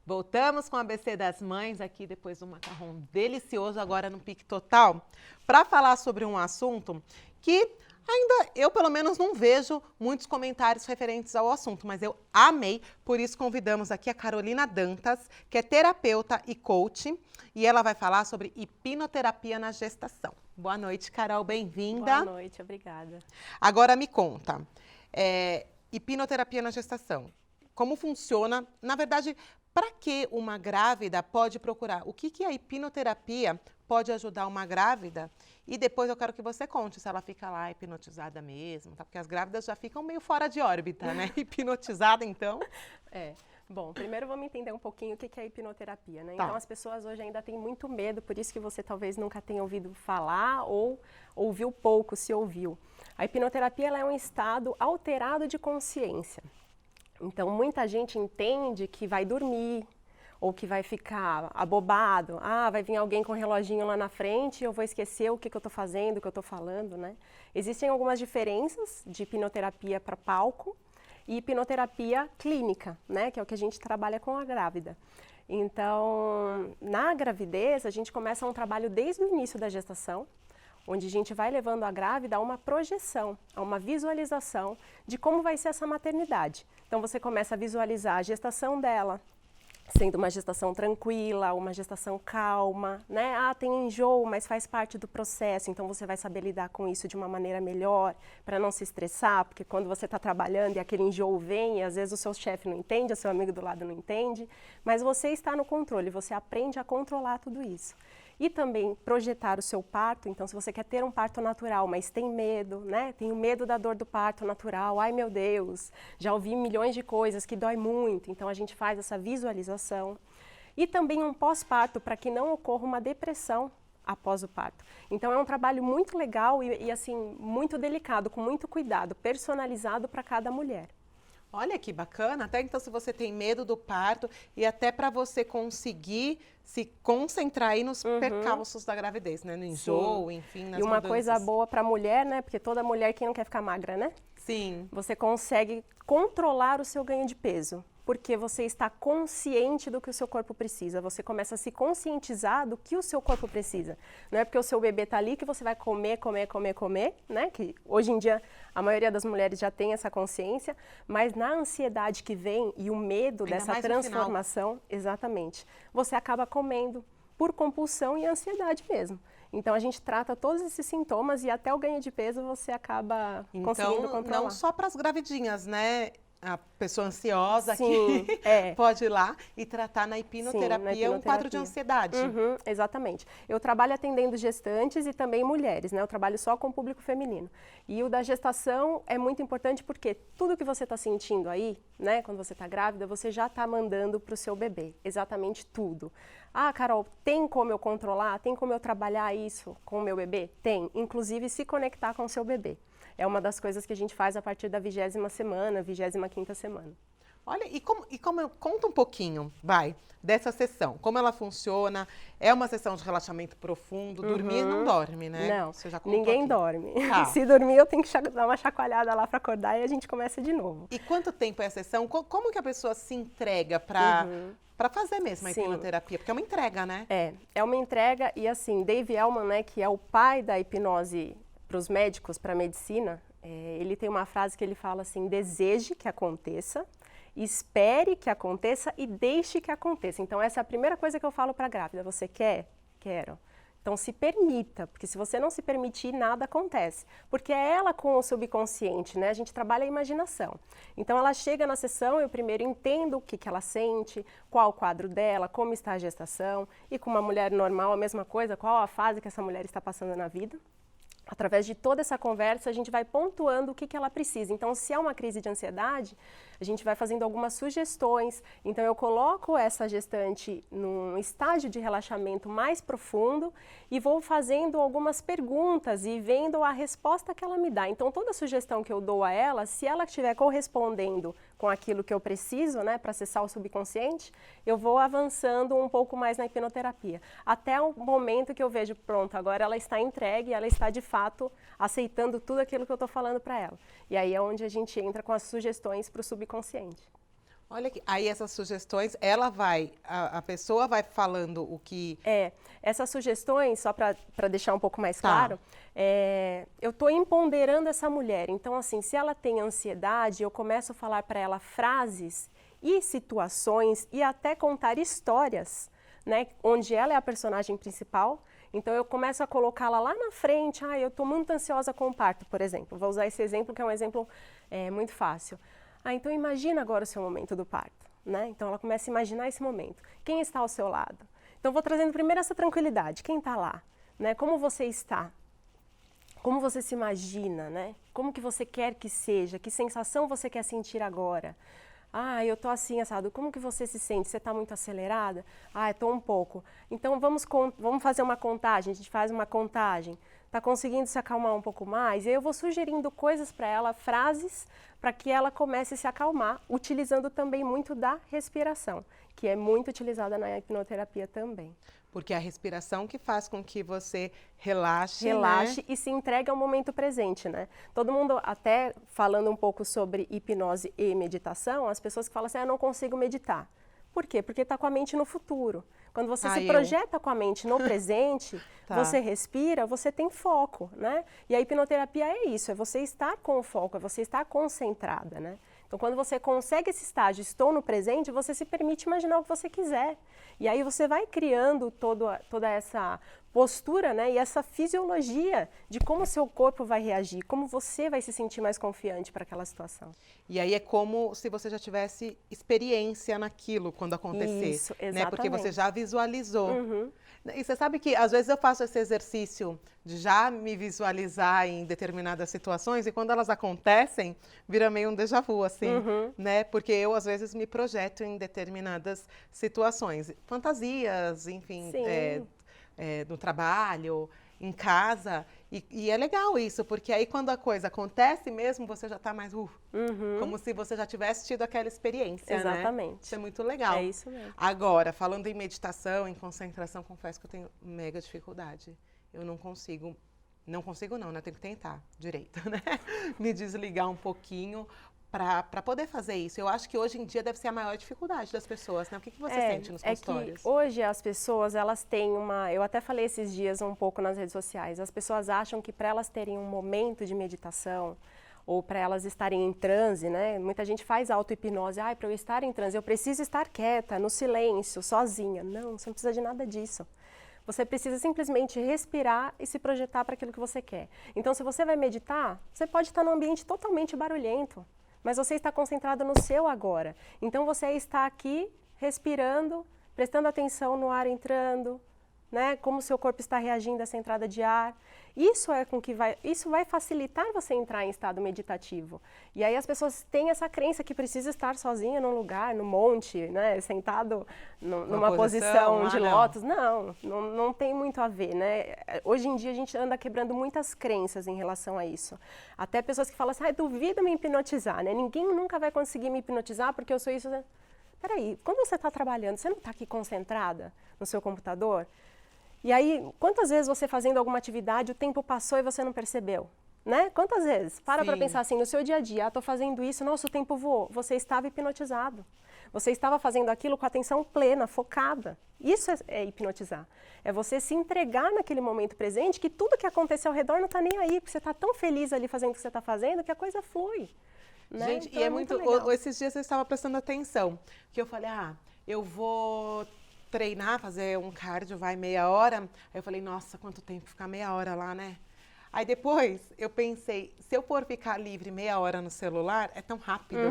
Voltamos com o ABC das Mães, aqui depois do macarrão delicioso, agora no Pique Total, para falar sobre um assunto que ainda eu, pelo menos, não vejo muitos comentários referentes ao assunto, mas eu amei, por isso convidamos aqui a Carolina Dantas, que é terapeuta e coach, e ela vai falar sobre hipnoterapia na gestação. Boa noite, Carol, bem-vinda. Boa noite, obrigada. Agora me conta, hipnoterapia na gestação, como funciona? Na verdade, para que uma grávida pode procurar? O que a hipnoterapia pode ajudar uma grávida? E depois eu quero que você conte se ela fica lá hipnotizada mesmo, tá? Porque as grávidas já ficam meio fora de órbita, né? Hipnotizada, então. Bom, primeiro vamos entender um pouquinho o que é hipnoterapia, né? Tá. Então as pessoas hoje ainda têm muito medo, por isso que você talvez nunca tenha ouvido falar ou ouviu pouco, se ouviu. A hipnoterapia ela é um estado alterado de consciência. Então, muita gente entende que vai dormir ou que vai ficar abobado. Vai vir alguém com um reloginho lá na frente e eu vou esquecer o que eu estou fazendo, o que eu estou falando, né? Existem algumas diferenças de hipnoterapia para palco e hipnoterapia clínica, né? Que é o que a gente trabalha com a grávida. Então, na gravidez, a gente começa um trabalho desde o início da gestação, onde a gente vai levando a grávida a uma projeção, a uma visualização de como vai ser essa maternidade. Então você começa a visualizar a gestação dela, sendo uma gestação tranquila, uma gestação calma, né? Ah, tem enjoo, mas faz parte do processo, então você vai saber lidar com isso de uma maneira melhor, para não se estressar, porque quando você está trabalhando e aquele enjoo vem, e às vezes o seu chefe não entende, o seu amigo do lado não entende, mas você está no controle, você aprende a controlar tudo isso. E também projetar o seu parto, então se você quer ter um parto natural, mas tem medo, né? Tenho medo da dor do parto natural, ai meu Deus, já ouvi milhões de coisas que dói muito, então a gente faz essa visualização. E também um pós-parto, para que não ocorra uma depressão após o parto. Então é um trabalho muito legal e assim, muito delicado, com muito cuidado, personalizado para cada mulher. Olha que bacana, até então se você tem medo do parto e até para você conseguir se concentrar aí nos percalços da gravidez, né? No enjoo, enfim, nas E uma mudanças. coisa boa para a mulher, né? Porque toda mulher que não quer ficar magra, né? Sim. Você consegue controlar o seu ganho de peso, porque você está consciente do que o seu corpo precisa. Você começa a se conscientizar do que o seu corpo precisa. Não é porque o seu bebê está ali que você vai comer, né? Que hoje em dia a maioria das mulheres já tem essa consciência, mas na ansiedade que vem e o medo Ainda dessa mais no final. transformação, exatamente, você acaba comendo por compulsão e ansiedade mesmo. Então a gente trata todos esses sintomas e até o ganho de peso você acaba conseguindo Então, controlar. não só para as gravidinhas, né? A pessoa ansiosa Sim, que é. pode ir lá e tratar na hipnoterapia, um quadro de ansiedade. Exatamente. Eu trabalho atendendo gestantes e também mulheres, né? Eu trabalho só com o público feminino. E o da gestação é muito importante porque tudo que você está sentindo aí, né? Quando você está grávida, você já está mandando para o seu bebê. Exatamente tudo. Ah, Carol, tem como eu controlar? Tem como eu trabalhar isso com o meu bebê? Tem. Inclusive se conectar com o seu bebê. É uma das coisas que a gente faz a partir da 20ª semana, 25ª semana. Olha, conta um pouquinho, vai, dessa sessão. Como ela funciona? É uma sessão de relaxamento profundo? Dormir não dorme, né? Não, Você já contou ninguém aqui. dorme. Tá. Se dormir, eu tenho que dar uma chacoalhada lá para acordar e a gente começa de novo. E quanto tempo é a sessão? Como que a pessoa se entrega para fazer mesmo a Sim. hipnoterapia? Porque é uma entrega, né? É uma entrega e assim, Dave Elman, né, que é o pai da hipnose para os médicos, para a medicina, ele tem uma frase que ele fala assim: deseje que aconteça, espere que aconteça e deixe que aconteça. Então essa é a primeira coisa que eu falo para a grávida. Você quer? Quero. Então se permita, porque se você não se permitir, nada acontece. Porque é ela com o subconsciente, né? A gente trabalha a imaginação. Então ela chega na sessão, eu primeiro entendo o que ela sente, qual o quadro dela, como está a gestação. E com uma mulher normal, a mesma coisa, qual a fase que essa mulher está passando na vida. Através de toda essa conversa, a gente vai pontuando o que ela precisa. Então, se é uma crise de ansiedade, a gente vai fazendo algumas sugestões. Então, eu coloco essa gestante num estágio de relaxamento mais profundo e vou fazendo algumas perguntas e vendo a resposta que ela me dá. Então, toda sugestão que eu dou a ela, se ela estiver correspondendo com aquilo que eu preciso, né, para acessar o subconsciente, eu vou avançando um pouco mais na hipnoterapia. Até o momento que eu vejo, pronto, agora ela está entregue, ela está de fato aceitando tudo aquilo que eu estou falando para ela. E aí é onde a gente entra com as sugestões para o subconsciente. Olha aqui, aí essas sugestões, a pessoa vai falando o que... Essas sugestões, só para deixar um pouco mais Tá. claro, eu estou empoderando essa mulher. Então, assim, se ela tem ansiedade, eu começo a falar para ela frases e situações e até contar histórias, né, onde ela é a personagem principal. Então, eu começo a colocá-la lá na frente. Ah, eu estou muito ansiosa com o parto, por exemplo. Vou usar esse exemplo, que é um exemplo muito fácil. Ah, então imagina agora o seu momento do parto, né? Então ela começa a imaginar esse momento. Quem está ao seu lado? Então vou trazendo primeiro essa tranquilidade. Quem está lá? Né? Como você está? Como você se imagina, né? Como que você quer que seja? Que sensação você quer sentir agora? Ah, eu tô assim, assado. Como que você se sente? Você está muito acelerada? Ah, eu tô um pouco. Então vamos fazer uma contagem. A gente faz uma contagem. Está conseguindo se acalmar um pouco mais? E aí eu vou sugerindo coisas para ela, frases, para que ela comece a se acalmar, utilizando também muito da respiração, que é muito utilizada na hipnoterapia também. Porque é a respiração que faz com que você relaxe, Relaxe né? e se entregue ao momento presente, né? Todo mundo, até falando um pouco sobre hipnose e meditação, as pessoas que falam assim, eu não consigo meditar. Por quê? Porque está com a mente no futuro. Quando você se eu. projeta com a mente no presente, Tá. você respira, você tem foco, né? E a hipnoterapia é isso, é você estar com o foco, é você estar concentrada, né? Então, quando você consegue esse estágio, estou no presente, você se permite imaginar o que você quiser. E aí você vai criando toda essa postura, né, e essa fisiologia de como o seu corpo vai reagir, como você vai se sentir mais confiante para aquela situação. E aí é como se você já tivesse experiência naquilo quando acontecer. Isso, né? Porque você exatamente. já visualizou. Uhum. E você sabe que às vezes eu faço esse exercício de já me visualizar em determinadas situações e quando elas acontecem, vira meio um déjà vu, assim, Uhum. né? Porque eu às vezes me projeto em determinadas situações, fantasias, enfim, Sim. no trabalho, em casa. E é legal isso, porque aí quando a coisa acontece mesmo, você já está mais, como se você já tivesse tido aquela experiência, né? Exatamente. Isso é muito legal. É isso mesmo. Agora, falando em meditação, em concentração, confesso que eu tenho mega dificuldade. Eu não consigo não, né? Tenho que tentar direito, né? Me desligar um pouquinho para poder fazer isso. Eu acho que hoje em dia deve ser a maior dificuldade das pessoas, né? O que você sente nos consultórios? Que hoje as pessoas, elas têm eu até falei esses dias um pouco nas redes sociais, as pessoas acham que para elas terem um momento de meditação, ou para elas estarem em transe, né? Muita gente faz auto-hipnose, para eu estar em transe, eu preciso estar quieta, no silêncio, sozinha. Não, você não precisa de nada disso. Você precisa simplesmente respirar e se projetar para aquilo que você quer. Então, se você vai meditar, você pode estar num ambiente totalmente barulhento, mas você está concentrado no seu agora. Então, você está aqui respirando, prestando atenção no ar entrando, né? Como o seu corpo está reagindo a essa entrada de ar. Isso vai facilitar você entrar em estado meditativo. E aí as pessoas têm essa crença que precisa estar sozinha num lugar, no monte, né? Sentado numa posição de lótus. Não tem muito a ver, né? Hoje em dia a gente anda quebrando muitas crenças em relação a isso. Até pessoas que falam assim, duvido me hipnotizar, né? Ninguém nunca vai conseguir me hipnotizar porque eu sou isso. Peraí, quando você está trabalhando, você não está aqui concentrada no seu computador? E aí, quantas vezes você fazendo alguma atividade, o tempo passou e você não percebeu? Né? Quantas vezes? Para pensar assim, no seu dia a dia, estou fazendo isso, nossa, o tempo voou. Você estava hipnotizado. Você estava fazendo aquilo com atenção plena, focada. Isso é hipnotizar. É você se entregar naquele momento presente, que tudo que acontece ao redor não está nem aí, porque você está tão feliz ali fazendo o que você está fazendo, que a coisa flui. Né? Gente, então, e é muito legal. esses dias eu estava prestando atenção, que eu falei, eu vou treinar, fazer um cardio, vai meia hora. Aí eu falei, nossa, quanto tempo ficar meia hora lá, né? Aí depois eu pensei, se eu for ficar livre meia hora no celular, é tão rápido,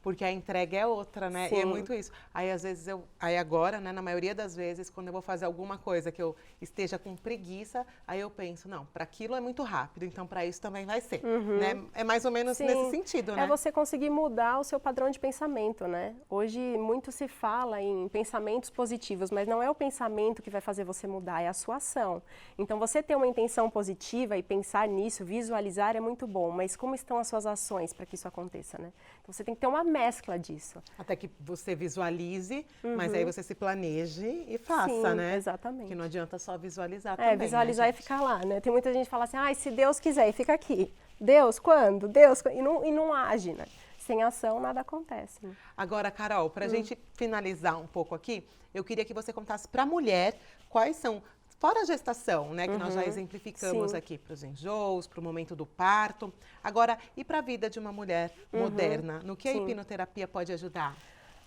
porque a entrega é outra, né? Sim. E é muito isso. Aí às vezes aí agora, né, na maioria das vezes, quando eu vou fazer alguma coisa que eu esteja com preguiça, aí eu penso, não, para aquilo é muito rápido, então para isso também vai ser, né? É mais ou menos nesse sentido, né? É você conseguir mudar o seu padrão de pensamento, né? Hoje muito se fala em pensamentos positivos, mas não é o pensamento que vai fazer você mudar, é a sua ação. Então você ter uma intenção positiva e pensar nisso, visualizar é muito bom, mas como estão as suas ações para que isso aconteça, né? Então você tem que ter uma mescla disso. Até que você visualize, mas aí você se planeje e faça, Sim, né? exatamente. Porque não adianta só visualizar também, visualizar né, e ficar lá, né? Tem muita gente que fala assim, se Deus quiser, e fica aqui. Deus, quando? Deus, e não age, né? Sem ação, nada acontece. Né? Agora, Carol, para a gente finalizar um pouco aqui, eu queria que você contasse para a mulher quais são, fora a gestação, né, que nós já exemplificamos aqui, para os enjoos, para o momento do parto. Agora, e para a vida de uma mulher moderna? No que a hipnoterapia pode ajudar?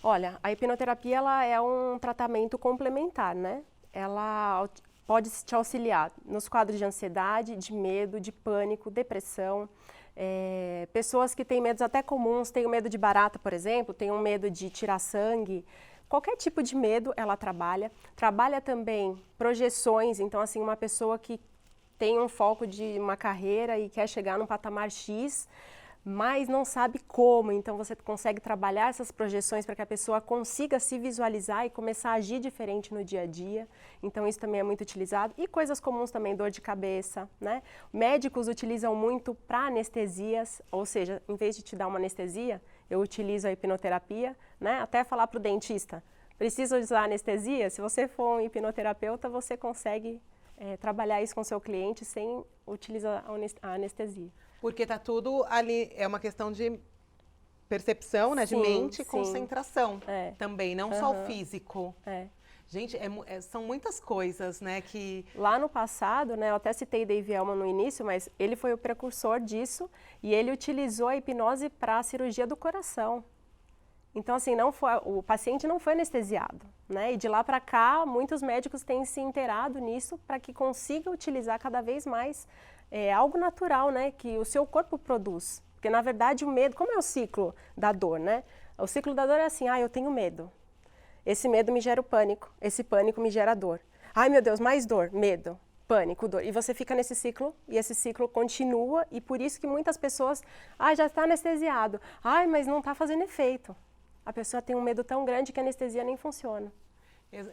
Olha, a hipnoterapia ela é um tratamento complementar, né? Ela pode te auxiliar nos quadros de ansiedade, de medo, de pânico, depressão. Pessoas que têm medos até comuns, têm o medo de barata, por exemplo, têm um medo de tirar sangue. Qualquer tipo de medo ela trabalha. Trabalha também projeções, então assim, uma pessoa que tem um foco de uma carreira e quer chegar num patamar X, mas não sabe como, então você consegue trabalhar essas projeções para que a pessoa consiga se visualizar e começar a agir diferente no dia a dia. Então isso também é muito utilizado. E coisas comuns também, dor de cabeça, né? Médicos utilizam muito para anestesias, ou seja, em vez de te dar uma anestesia, eu utilizo a hipnoterapia, né? Até falar para o dentista, precisa usar anestesia? Se você for um hipnoterapeuta, você consegue trabalhar isso com o seu cliente sem utilizar a anestesia. Porque tá tudo ali, é uma questão de percepção, né, de Sim, mente e sim. concentração É. também, não só o físico. É. Gente, são muitas coisas, né, que... Lá no passado, né, eu até citei Dave Elman no início, mas ele foi o precursor disso e ele utilizou a hipnose para a cirurgia do coração. Então, assim, o paciente não foi anestesiado, né? E de lá para cá, muitos médicos têm se inteirado nisso para que consiga utilizar cada vez mais algo natural, né? Que o seu corpo produz. Porque, na verdade, o medo... Como é o ciclo da dor, né? O ciclo da dor é assim, eu tenho medo. Esse medo me gera o pânico, esse pânico me gera dor. Ai, meu Deus, mais dor, medo, pânico, dor. E você fica nesse ciclo, e esse ciclo continua, e por isso que muitas pessoas, já está anestesiado. Ai, mas não está fazendo efeito. A pessoa tem um medo tão grande que a anestesia nem funciona.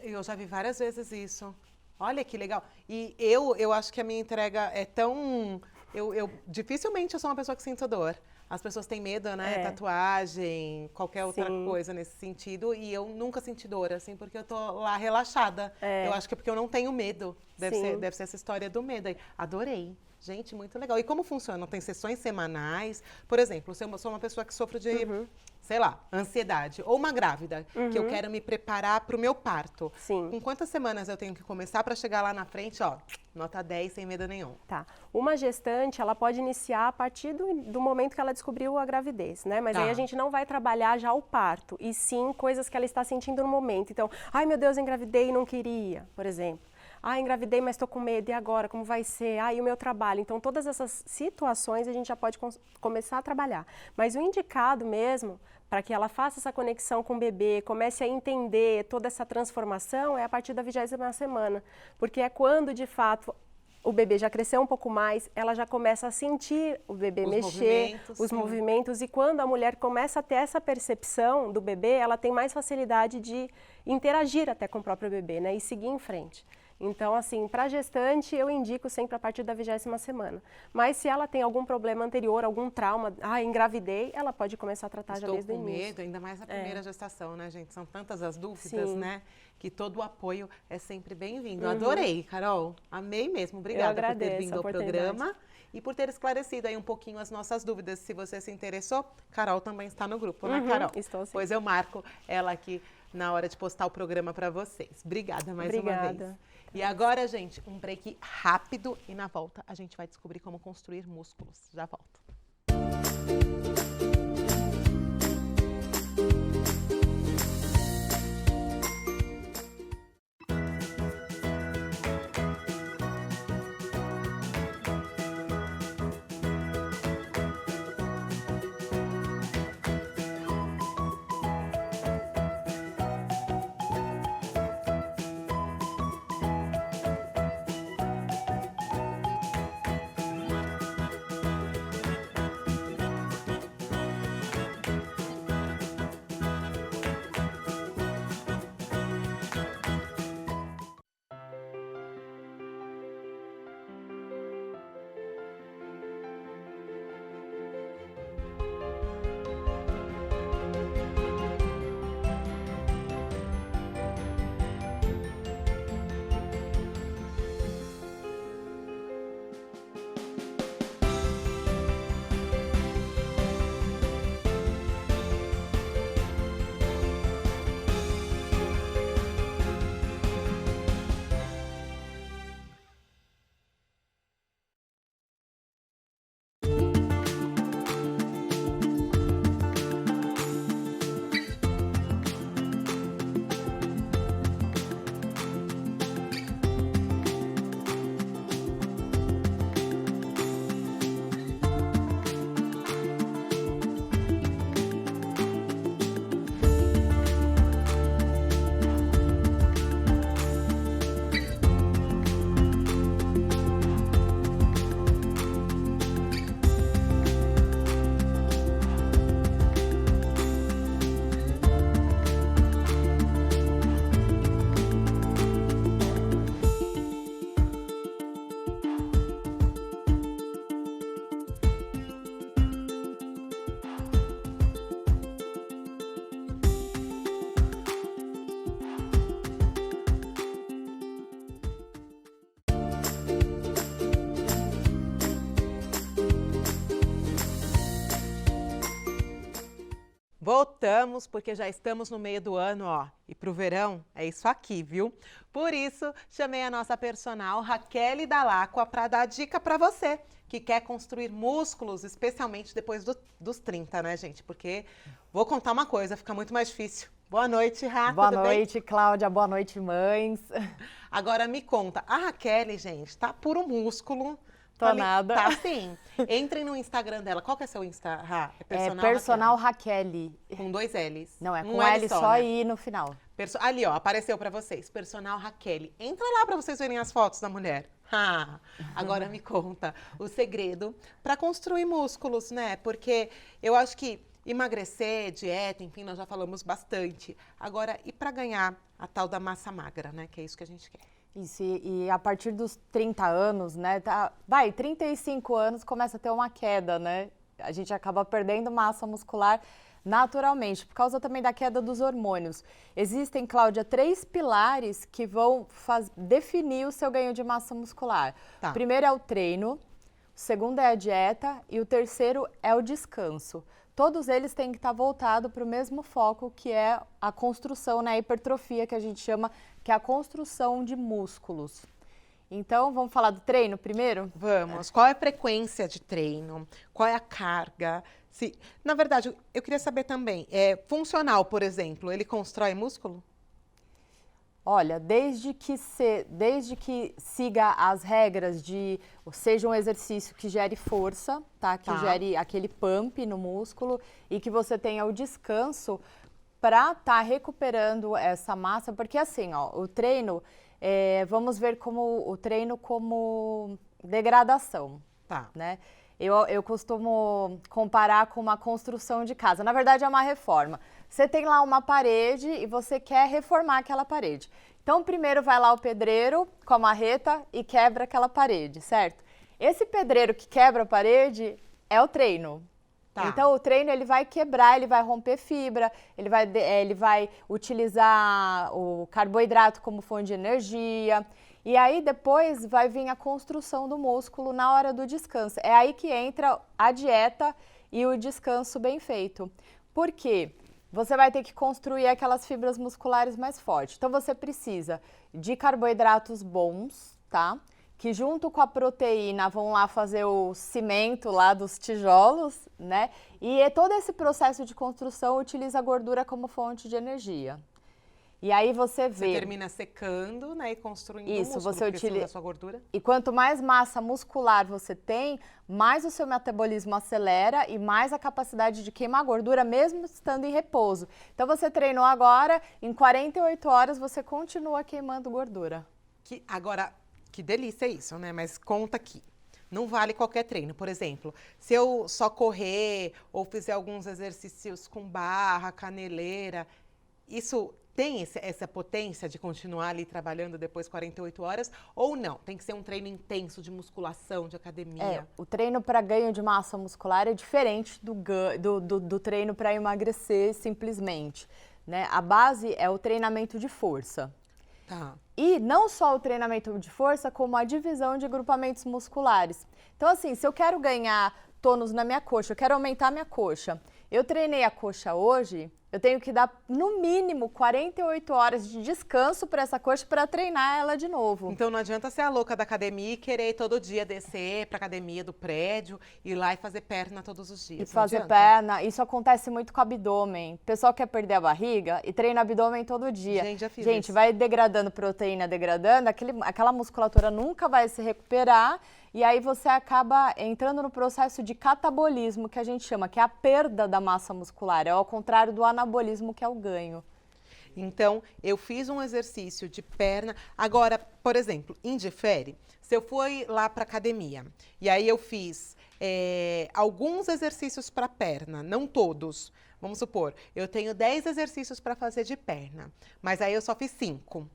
Eu já vi várias vezes isso. Olha que legal. E eu acho que a minha entrega é tão... dificilmente eu sou uma pessoa que sinto dor. As pessoas têm medo, né? Tatuagem, qualquer outra coisa nesse sentido. E eu nunca senti dor, assim, porque eu tô lá relaxada. Eu acho que é porque eu não tenho medo. Deve ser essa história do medo aí. Adorei. Gente, muito legal. E como funciona? Tem sessões semanais? Por exemplo, se eu sou uma pessoa que sofre de, sei lá, ansiedade, ou uma grávida, que eu quero me preparar para o meu parto. Sim. Com quantas semanas eu tenho que começar para chegar lá na frente, ó, nota 10, sem medo nenhum? Tá. Uma gestante, ela pode iniciar a partir do momento que ela descobriu a gravidez, né? Mas aí a gente não vai trabalhar já o parto, e sim coisas que ela está sentindo no momento. Então, ai meu Deus, engravidei e não queria, por exemplo. Engravidei, mas estou com medo, e agora? Como vai ser? E o meu trabalho? Então, todas essas situações a gente já pode começar a trabalhar. Mas o indicado mesmo, para que ela faça essa conexão com o bebê, comece a entender toda essa transformação, é a partir da 20ª semana. Porque é quando, de fato, o bebê já cresceu um pouco mais, ela já começa a sentir o bebê mexer, os movimentos, e quando a mulher começa a ter essa percepção do bebê, ela tem mais facilidade de interagir até com o próprio bebê, né, e seguir em frente. Então, assim, para gestante, eu indico sempre a partir da 20ª semana. Mas se ela tem algum problema anterior, algum trauma, engravidei, ela pode começar a tratar já desde o início. Estou com medo, ainda mais na primeira gestação, né, gente? São tantas as dúvidas, né? Que todo o apoio é sempre bem-vindo. Adorei, Carol. Amei mesmo. Obrigada por ter vindo ao programa e por ter esclarecido aí um pouquinho as nossas dúvidas. Se você se interessou, Carol também está no grupo, né, Carol? Estou sim. Pois eu marco ela aqui na hora de postar o programa para vocês. Obrigada mais uma vez. E agora, gente, um break rápido e na volta a gente vai descobrir como construir músculos. Já volto. voltamos, porque já estamos no meio do ano, ó. E pro verão, é isso aqui, viu? Por isso, chamei a nossa personal, Raquel Dalacqua, para dar dica para você que quer construir músculos, especialmente depois dos 30, né, gente? Porque, vou contar uma coisa, fica muito mais difícil. Boa noite, Raquel. Boa noite, Cláudia. Boa noite, mães. Agora me conta, a Raquel, gente, tá puro músculo. Tô nada. Tá sim. Entrem no Instagram dela. Qual que é seu Insta, Ra? É personal Raquel. Com 2 L's. Não, é um com L só né? I no final. Ali, ó, apareceu pra vocês. Personal Raquel. Entra lá pra vocês verem as fotos da mulher. Agora me conta o segredo pra construir músculos, né? Porque eu acho que emagrecer, dieta, enfim, nós já falamos bastante. Agora, e pra ganhar a tal da massa magra, né? Que é isso que a gente quer. Isso, e a partir dos 30 anos, né, 35 anos começa a ter uma queda, né? A gente acaba perdendo massa muscular naturalmente, por causa também da queda dos hormônios. Existem, Cláudia, 3 pilares que vão definir o seu ganho de massa muscular. Tá. O primeiro é o treino, o segundo é a dieta e o terceiro é o descanso. Todos eles têm que estar voltados para o mesmo foco, que é a construção, né, a hipertrofia, que a gente chama, que é a construção de músculos. Então, vamos falar do treino primeiro? Vamos. Qual é a frequência de treino? Qual é a carga? Na verdade, eu queria saber também, funcional, por exemplo, ele constrói músculo? Olha, desde que siga as regras de, seja um exercício que gere força, tá? Que gere aquele pump no músculo e que você tenha o descanso para estar recuperando essa massa, porque assim, ó, o treino, vamos ver o treino como degradação, né? Eu costumo comparar com uma construção de casa. Na verdade, é uma reforma. Você tem lá uma parede e você quer reformar aquela parede. Então, primeiro vai lá o pedreiro com a marreta e quebra aquela parede, certo? Esse pedreiro que quebra a parede é o treino. Então, o treino ele vai quebrar, ele vai romper fibra, ele vai utilizar o carboidrato como fonte de energia. E aí depois vai vir a construção do músculo na hora do descanso. É aí que entra a dieta e o descanso bem feito. Por quê? Você vai ter que construir aquelas fibras musculares mais fortes. Então você precisa de carboidratos bons, tá? Que junto com a proteína vão lá fazer o cimento lá dos tijolos, né? E todo esse processo de construção utiliza a gordura como fonte de energia. E aí você vê... Você termina secando, né, e construindo o músculo, você utiliza a sua gordura. E quanto mais massa muscular você tem, mais o seu metabolismo acelera e mais a capacidade de queimar gordura, mesmo estando em repouso. Então você treinou agora, em 48 horas você continua queimando gordura. Agora, que delícia isso, né? Mas conta aqui. Não vale qualquer treino. Por exemplo, se eu só correr ou fizer alguns exercícios com barra, caneleira, isso tem essa potência de continuar ali trabalhando depois de 48 horas ou não? Tem que ser um treino intenso de musculação, de academia? O treino para ganho de massa muscular é diferente do treino para emagrecer simplesmente, né? A base é o treinamento de força. Tá. E não só o treinamento de força, como a divisão de grupamentos musculares. Então, assim, se eu quero ganhar tônus na minha coxa, eu quero aumentar minha coxa, eu treinei a coxa hoje, eu tenho que dar, no mínimo, 48 horas de descanso para essa coxa para treinar ela de novo. Então não adianta ser a louca da academia e querer todo dia descer para a academia do prédio, ir lá e fazer perna todos os dias. E fazer perna, isso acontece muito com o abdômen. O pessoal quer perder a barriga e treina abdômen todo dia. Gente, já fiz isso. Vai degradando proteína, aquela musculatura nunca vai se recuperar. E aí você acaba entrando no processo de catabolismo, que a gente chama, que é a perda da massa muscular. É ao contrário do anabolismo, que é o ganho. Então, eu fiz um exercício de perna. Agora, por exemplo, indifere, se eu fui lá para academia e aí eu fiz alguns exercícios para perna, não todos. Vamos supor, eu tenho 10 exercícios para fazer de perna, mas aí eu só fiz 5.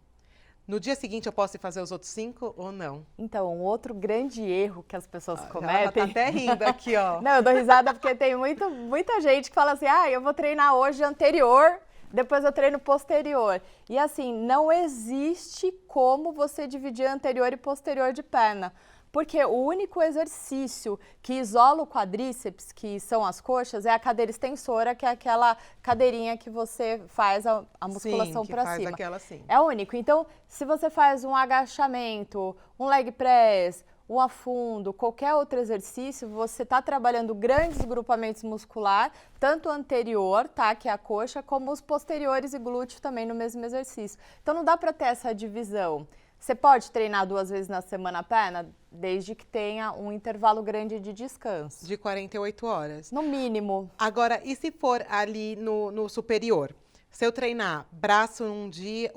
No dia seguinte eu posso ir fazer os outros 5 ou não? Então, um outro grande erro que as pessoas cometem... Ela tá até rindo aqui, ó. Não, eu dou risada porque tem muita gente que fala assim, eu vou treinar hoje anterior, depois eu treino posterior. E assim, não existe como você dividir anterior e posterior de perna. Porque o único exercício que isola o quadríceps, que são as coxas, é a cadeira extensora, que é aquela cadeirinha que você faz a musculação para cima. Aquela sim. É o único. Então, se você faz um agachamento, um leg press, um afundo, qualquer outro exercício, você está trabalhando grandes grupamentos muscular, tanto o anterior, tá, que é a coxa, como os posteriores e glúteo também no mesmo exercício. Então não dá para ter essa divisão. Você pode treinar 2 vezes na semana a perna, desde que tenha um intervalo grande de descanso. De 48 horas. No mínimo. Agora, e se for ali no superior? Se eu treinar braço um dia,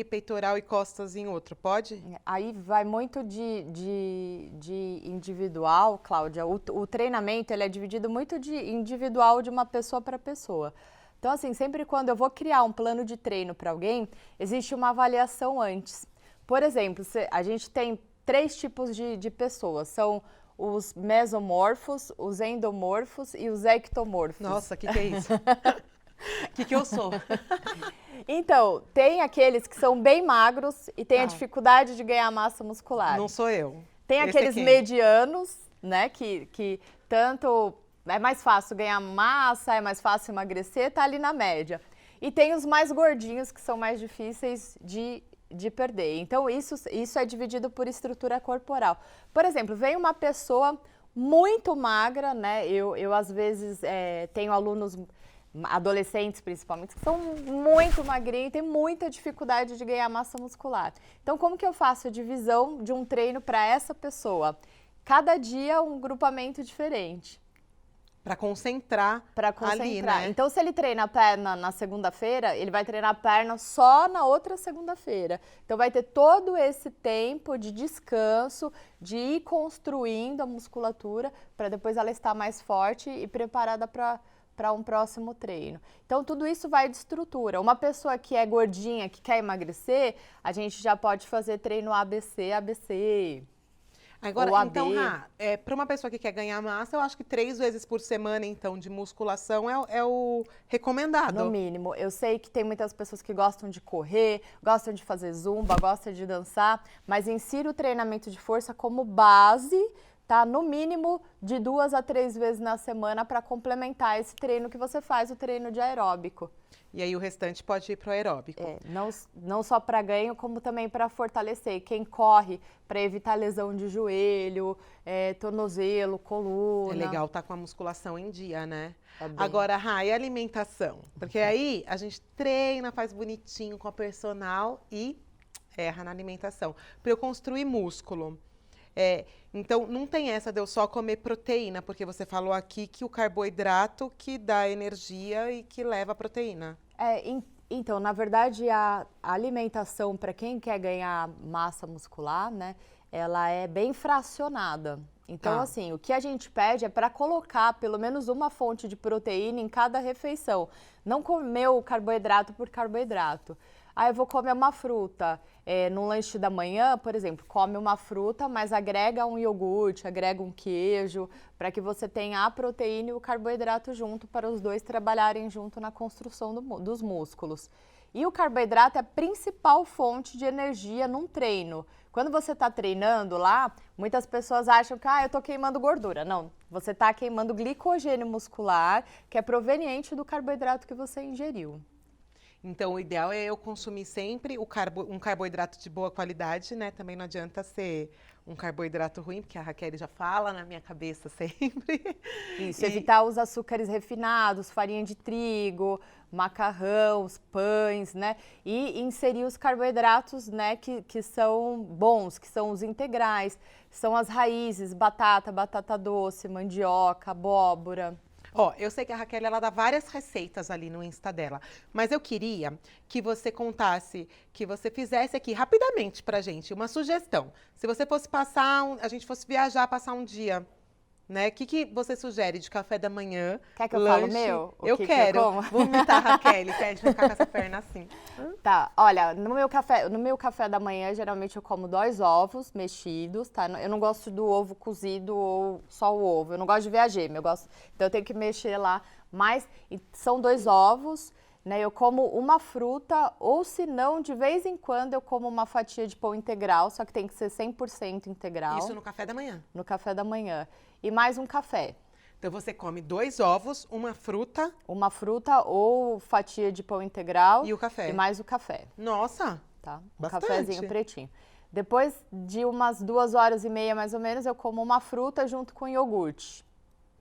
peitoral e costas em outro, pode? Aí vai muito de individual, Cláudia. O treinamento ele é dividido muito de individual de uma pessoa para pessoa. Então, assim, sempre quando eu vou criar um plano de treino para alguém, existe uma avaliação antes. Por exemplo, a gente tem 3 tipos de pessoas. São os mesomorfos, os endomorfos e os ectomorfos. Nossa, o que é isso? O que eu sou? Então, tem aqueles que são bem magros e têm a dificuldade de ganhar massa muscular. Não sou eu. Tem aqueles medianos, né, que tanto é mais fácil ganhar massa, é mais fácil emagrecer, tá ali na média. E tem os mais gordinhos, que são mais difíceis de perder. Então, isso é dividido por estrutura corporal. Por exemplo, vem uma pessoa muito magra, né? Eu às vezes, tenho alunos adolescentes principalmente, que são muito magrinhos e têm muita dificuldade de ganhar massa muscular. Então, como que eu faço a divisão de um treino para essa pessoa? Cada dia um grupamento diferente. Para concentrar ali, né? Então, se ele treina a perna na segunda-feira, ele vai treinar a perna só na outra segunda-feira. Então, vai ter todo esse tempo de descanso, de ir construindo a musculatura, para depois ela estar mais forte e preparada para um próximo treino. Então, tudo isso vai de estrutura. Uma pessoa que é gordinha, que quer emagrecer, a gente já pode fazer treino ABC, ABC. Agora, então, para uma pessoa que quer ganhar massa, eu acho que 3 vezes por semana, então, de musculação é o recomendado. No mínimo. Eu sei que tem muitas pessoas que gostam de correr, gostam de fazer zumba, gostam de dançar, mas insira o treinamento de força como base, tá? No mínimo de 2 a 3 vezes na semana para complementar esse treino que você faz, o treino de aeróbico. E aí o restante pode ir para o aeróbico. Não só para ganho, como também para fortalecer. Quem corre para evitar lesão de joelho, tornozelo, coluna. É legal estar com a musculação em dia, né? Agora, e a alimentação? Porque aí a gente treina, faz bonitinho com a personal e erra na alimentação. Para eu construir músculo. Então, não tem essa de eu só comer proteína, porque você falou aqui que o carboidrato que dá energia e que leva a proteína. Então, na verdade, a alimentação para quem quer ganhar massa muscular, né, ela é bem fracionada. Então, assim, o que a gente pede é para colocar pelo menos uma fonte de proteína em cada refeição. Não comer o carboidrato por carboidrato. Eu vou comer uma fruta. No lanche da manhã, por exemplo, come uma fruta, mas agrega um iogurte, agrega um queijo, para que você tenha a proteína e o carboidrato junto, para os dois trabalharem junto na construção dos músculos. E o carboidrato é a principal fonte de energia num treino. Quando você está treinando lá, muitas pessoas acham que eu estou queimando gordura. Não, você está queimando glicogênio muscular, que é proveniente do carboidrato que você ingeriu. Então, o ideal é eu consumir sempre um carboidrato de boa qualidade, né? Também não adianta ser um carboidrato ruim, porque a Raquel já fala na minha cabeça sempre. Isso, evitar os açúcares refinados, farinha de trigo, macarrão, os pães, né? E inserir os carboidratos, né, que são bons, que são os integrais, são as raízes, batata doce, mandioca, abóbora. Eu sei que a Raquel, ela dá várias receitas ali no Insta dela, mas eu queria que você contasse, que você fizesse aqui rapidamente pra gente uma sugestão. Se você fosse a gente fosse viajar, passar um dia, né? O que você sugere de café da manhã? Quer que eu lanche? fale meu? Eu quero. Vou imitar a Raquel, pede pra ficar com essa perna assim. Tá, olha, no meu café da manhã, geralmente eu como 2 ovos mexidos, tá? Eu não gosto do ovo cozido ou só o ovo. Eu não gosto de ver a gema, então eu tenho que mexer lá. Mas são 2 ovos, né, eu como uma fruta, ou se não, de vez em quando eu como uma fatia de pão integral, só que tem que ser 100% integral. Isso no café da manhã. No café da manhã. E mais um café. Então você come 2 ovos, uma fruta Uma fruta ou fatia de pão integral. e o café. E mais o café, Nossa, tá? Um Bastante. cafezinho pretinho. Depois de umas 2h30, mais ou menos, eu como uma fruta junto com iogurte.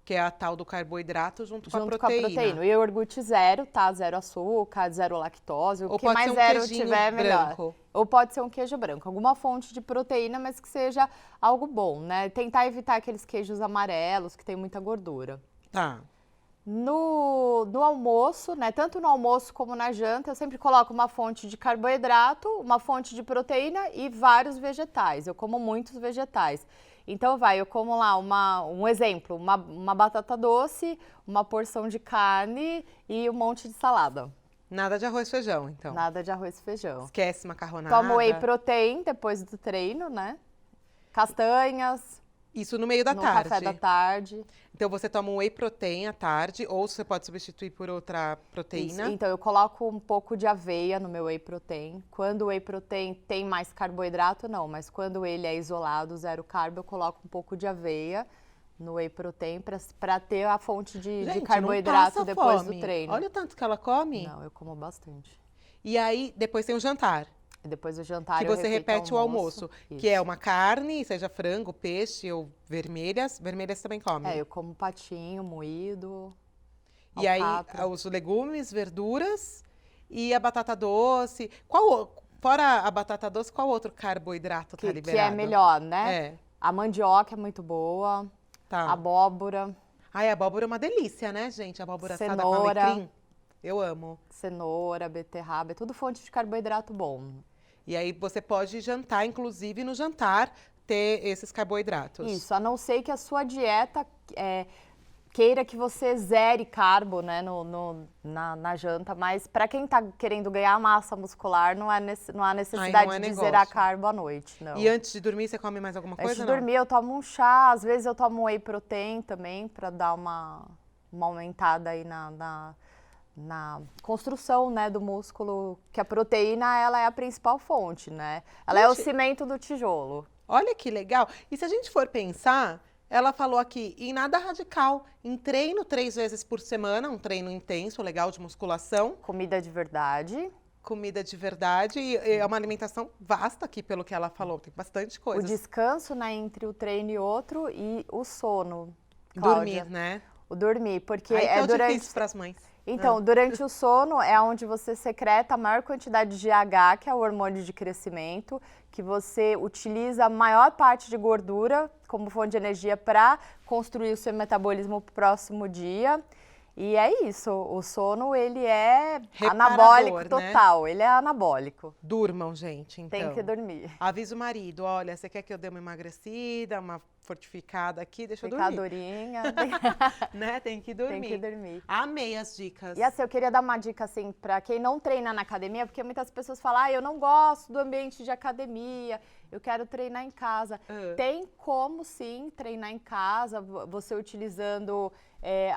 que é a tal do carboidrato junto com a Junto com a proteína. proteína. E iogurte zero, tá? Zero açúcar, zero lactose. O Ou que pode mais ser um zero queijinho tiver, melhor. branco. Ou pode ser um queijo branco. Alguma fonte de proteína, mas que seja algo bom, né? Tentar evitar aqueles queijos amarelos, que tem muita gordura. Tá. No almoço, né? Tanto no almoço como na janta, eu sempre coloco uma fonte de carboidrato, uma fonte de proteína e vários vegetais. Eu como muitos vegetais. Então eu como lá um exemplo, uma batata doce, uma porção de carne e um monte de salada. Nada de arroz e feijão, então. Nada de arroz e feijão. Esquece macarronada. Tomo whey protein depois do treino, né? Castanhas Isso no meio da no tarde. café da tarde. Então você toma um whey protein à tarde, ou você pode substituir por outra proteína. Isso. Então eu coloco um pouco de aveia no meu whey protein. Quando o whey protein tem mais carboidrato, não. Mas quando ele é isolado, zero carbo, eu coloco um pouco de aveia no whey protein para ter a fonte de Gente, carboidrato não passa depois fome. do treino. Olha o tanto que ela come. Não, eu como bastante. E aí, depois tem o jantar. E depois do jantar Que eu você repito repete o almoço. Que é Isso. uma carne, seja frango, peixe ou vermelhas. Vermelhas também come. É, eu como patinho, moído, E aí, alcatra. os legumes, verduras e a batata doce. Fora a batata doce, qual outro carboidrato tá que liberado? é melhor, né? É, A mandioca é muito boa, tá. abóbora, Ai, a abóbora é uma delícia, né, gente? A abóbora assada com Cenoura. alecrim. Eu amo. cenoura, beterraba, é tudo fonte de carboidrato bom. E aí você pode jantar, inclusive no jantar, ter esses carboidratos. Isso, a não ser que a sua dieta queira que você zere carbo, né, na janta, mas para quem tá querendo ganhar massa muscular, não há necessidade não é de negócio. zerar carbo à noite, não. E antes de dormir, você come mais alguma coisa? Antes de não? dormir, eu tomo um chá, às vezes eu tomo whey protein também, para dar uma aumentada aí na construção, né, do músculo, que a proteína, ela é a principal fonte, né? Ela é o Gente, cimento do tijolo. Olha que legal. E se a gente for pensar, ela falou aqui em nada radical, em treino 3 vezes por semana, um treino intenso, legal de musculação, Comida de verdade. comida de verdade e é uma alimentação vasta aqui pelo que ela falou, tem bastante O coisa. descanso, né, entre o treino e outro e o sono, Dormir, Cláudia. né? O dormir, porque Aí que é é o durante... difícil para as mães. Então, durante o sono é onde você secreta a maior quantidade de H, que é o hormônio de crescimento, que você utiliza a maior parte de gordura como fonte de energia para construir o seu metabolismo pro próximo dia. E é isso, o sono, ele é Reparador, anabólico né? total, ele é anabólico. Durmam, gente, então. Tem que dormir. Avisa o marido, olha, você quer que eu dê uma emagrecida, uma fortificada aqui? Deixa eu Ficar dormir. durinha, Né? Tem que dormir. tem que dormir. Amei as dicas. E assim, eu queria dar uma dica assim para quem não treina na academia, porque muitas pessoas falam: "Ah, eu não gosto do ambiente de academia, eu quero treinar em casa". Tem como sim treinar em casa, você utilizando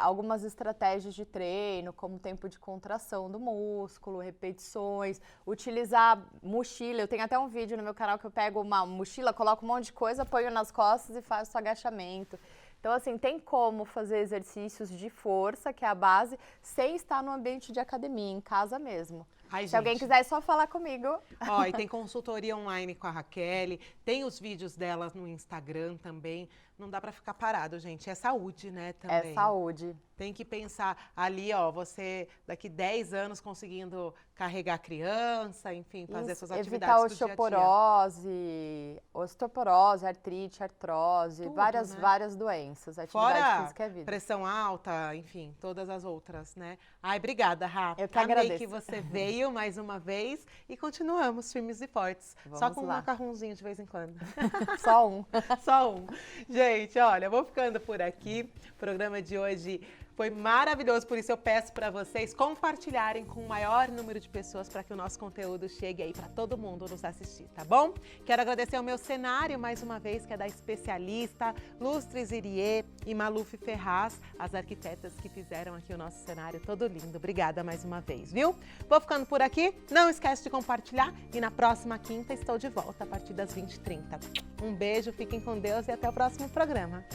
algumas estratégias de treino, como tempo de contração do músculo, repetições, utilizar mochila. Eu tenho até um vídeo no meu canal que eu pego uma mochila, coloco um monte de coisa, ponho nas costas e faço agachamento. Então, assim, tem como fazer exercícios de força, que é a base, sem estar no ambiente de academia, em casa mesmo. Ai, Se alguém gente. quiser, é só falar comigo. Ó, e tem consultoria online com a Raquel, tem os vídeos delas no Instagram também. Não dá pra ficar parado, gente. É saúde, né, também. É saúde. Tem que pensar ali, ó, você daqui 10 anos conseguindo carregar a criança, enfim, fazer suas atividades Evitar do dia a dia. osteoporose, artrite, artrose, Tudo, várias né? doenças. Atividade Fora física é vida. pressão alta, enfim, todas as outras, né? Ai, obrigada, Rá. Eu que Amei agradeço. que você veio mais uma vez e continuamos firmes e fortes. Só Vamos com um lá. macarrãozinho de vez em quando. Só um. Só um. Gente, olha, vou ficando por aqui. O programa de hoje Foi maravilhoso, por isso eu peço para vocês compartilharem com o maior número de pessoas para que o nosso conteúdo chegue aí para todo mundo nos assistir, tá bom? Quero agradecer ao meu cenário mais uma vez, que é da especialista Lustres Irie e Maluf Ferraz, as arquitetas que fizeram aqui o nosso cenário todo lindo. Obrigada mais uma vez, viu? Vou ficando por aqui, não esquece de compartilhar e na próxima quinta estou de volta a partir das 20h30. Um beijo, fiquem com Deus e até o próximo programa.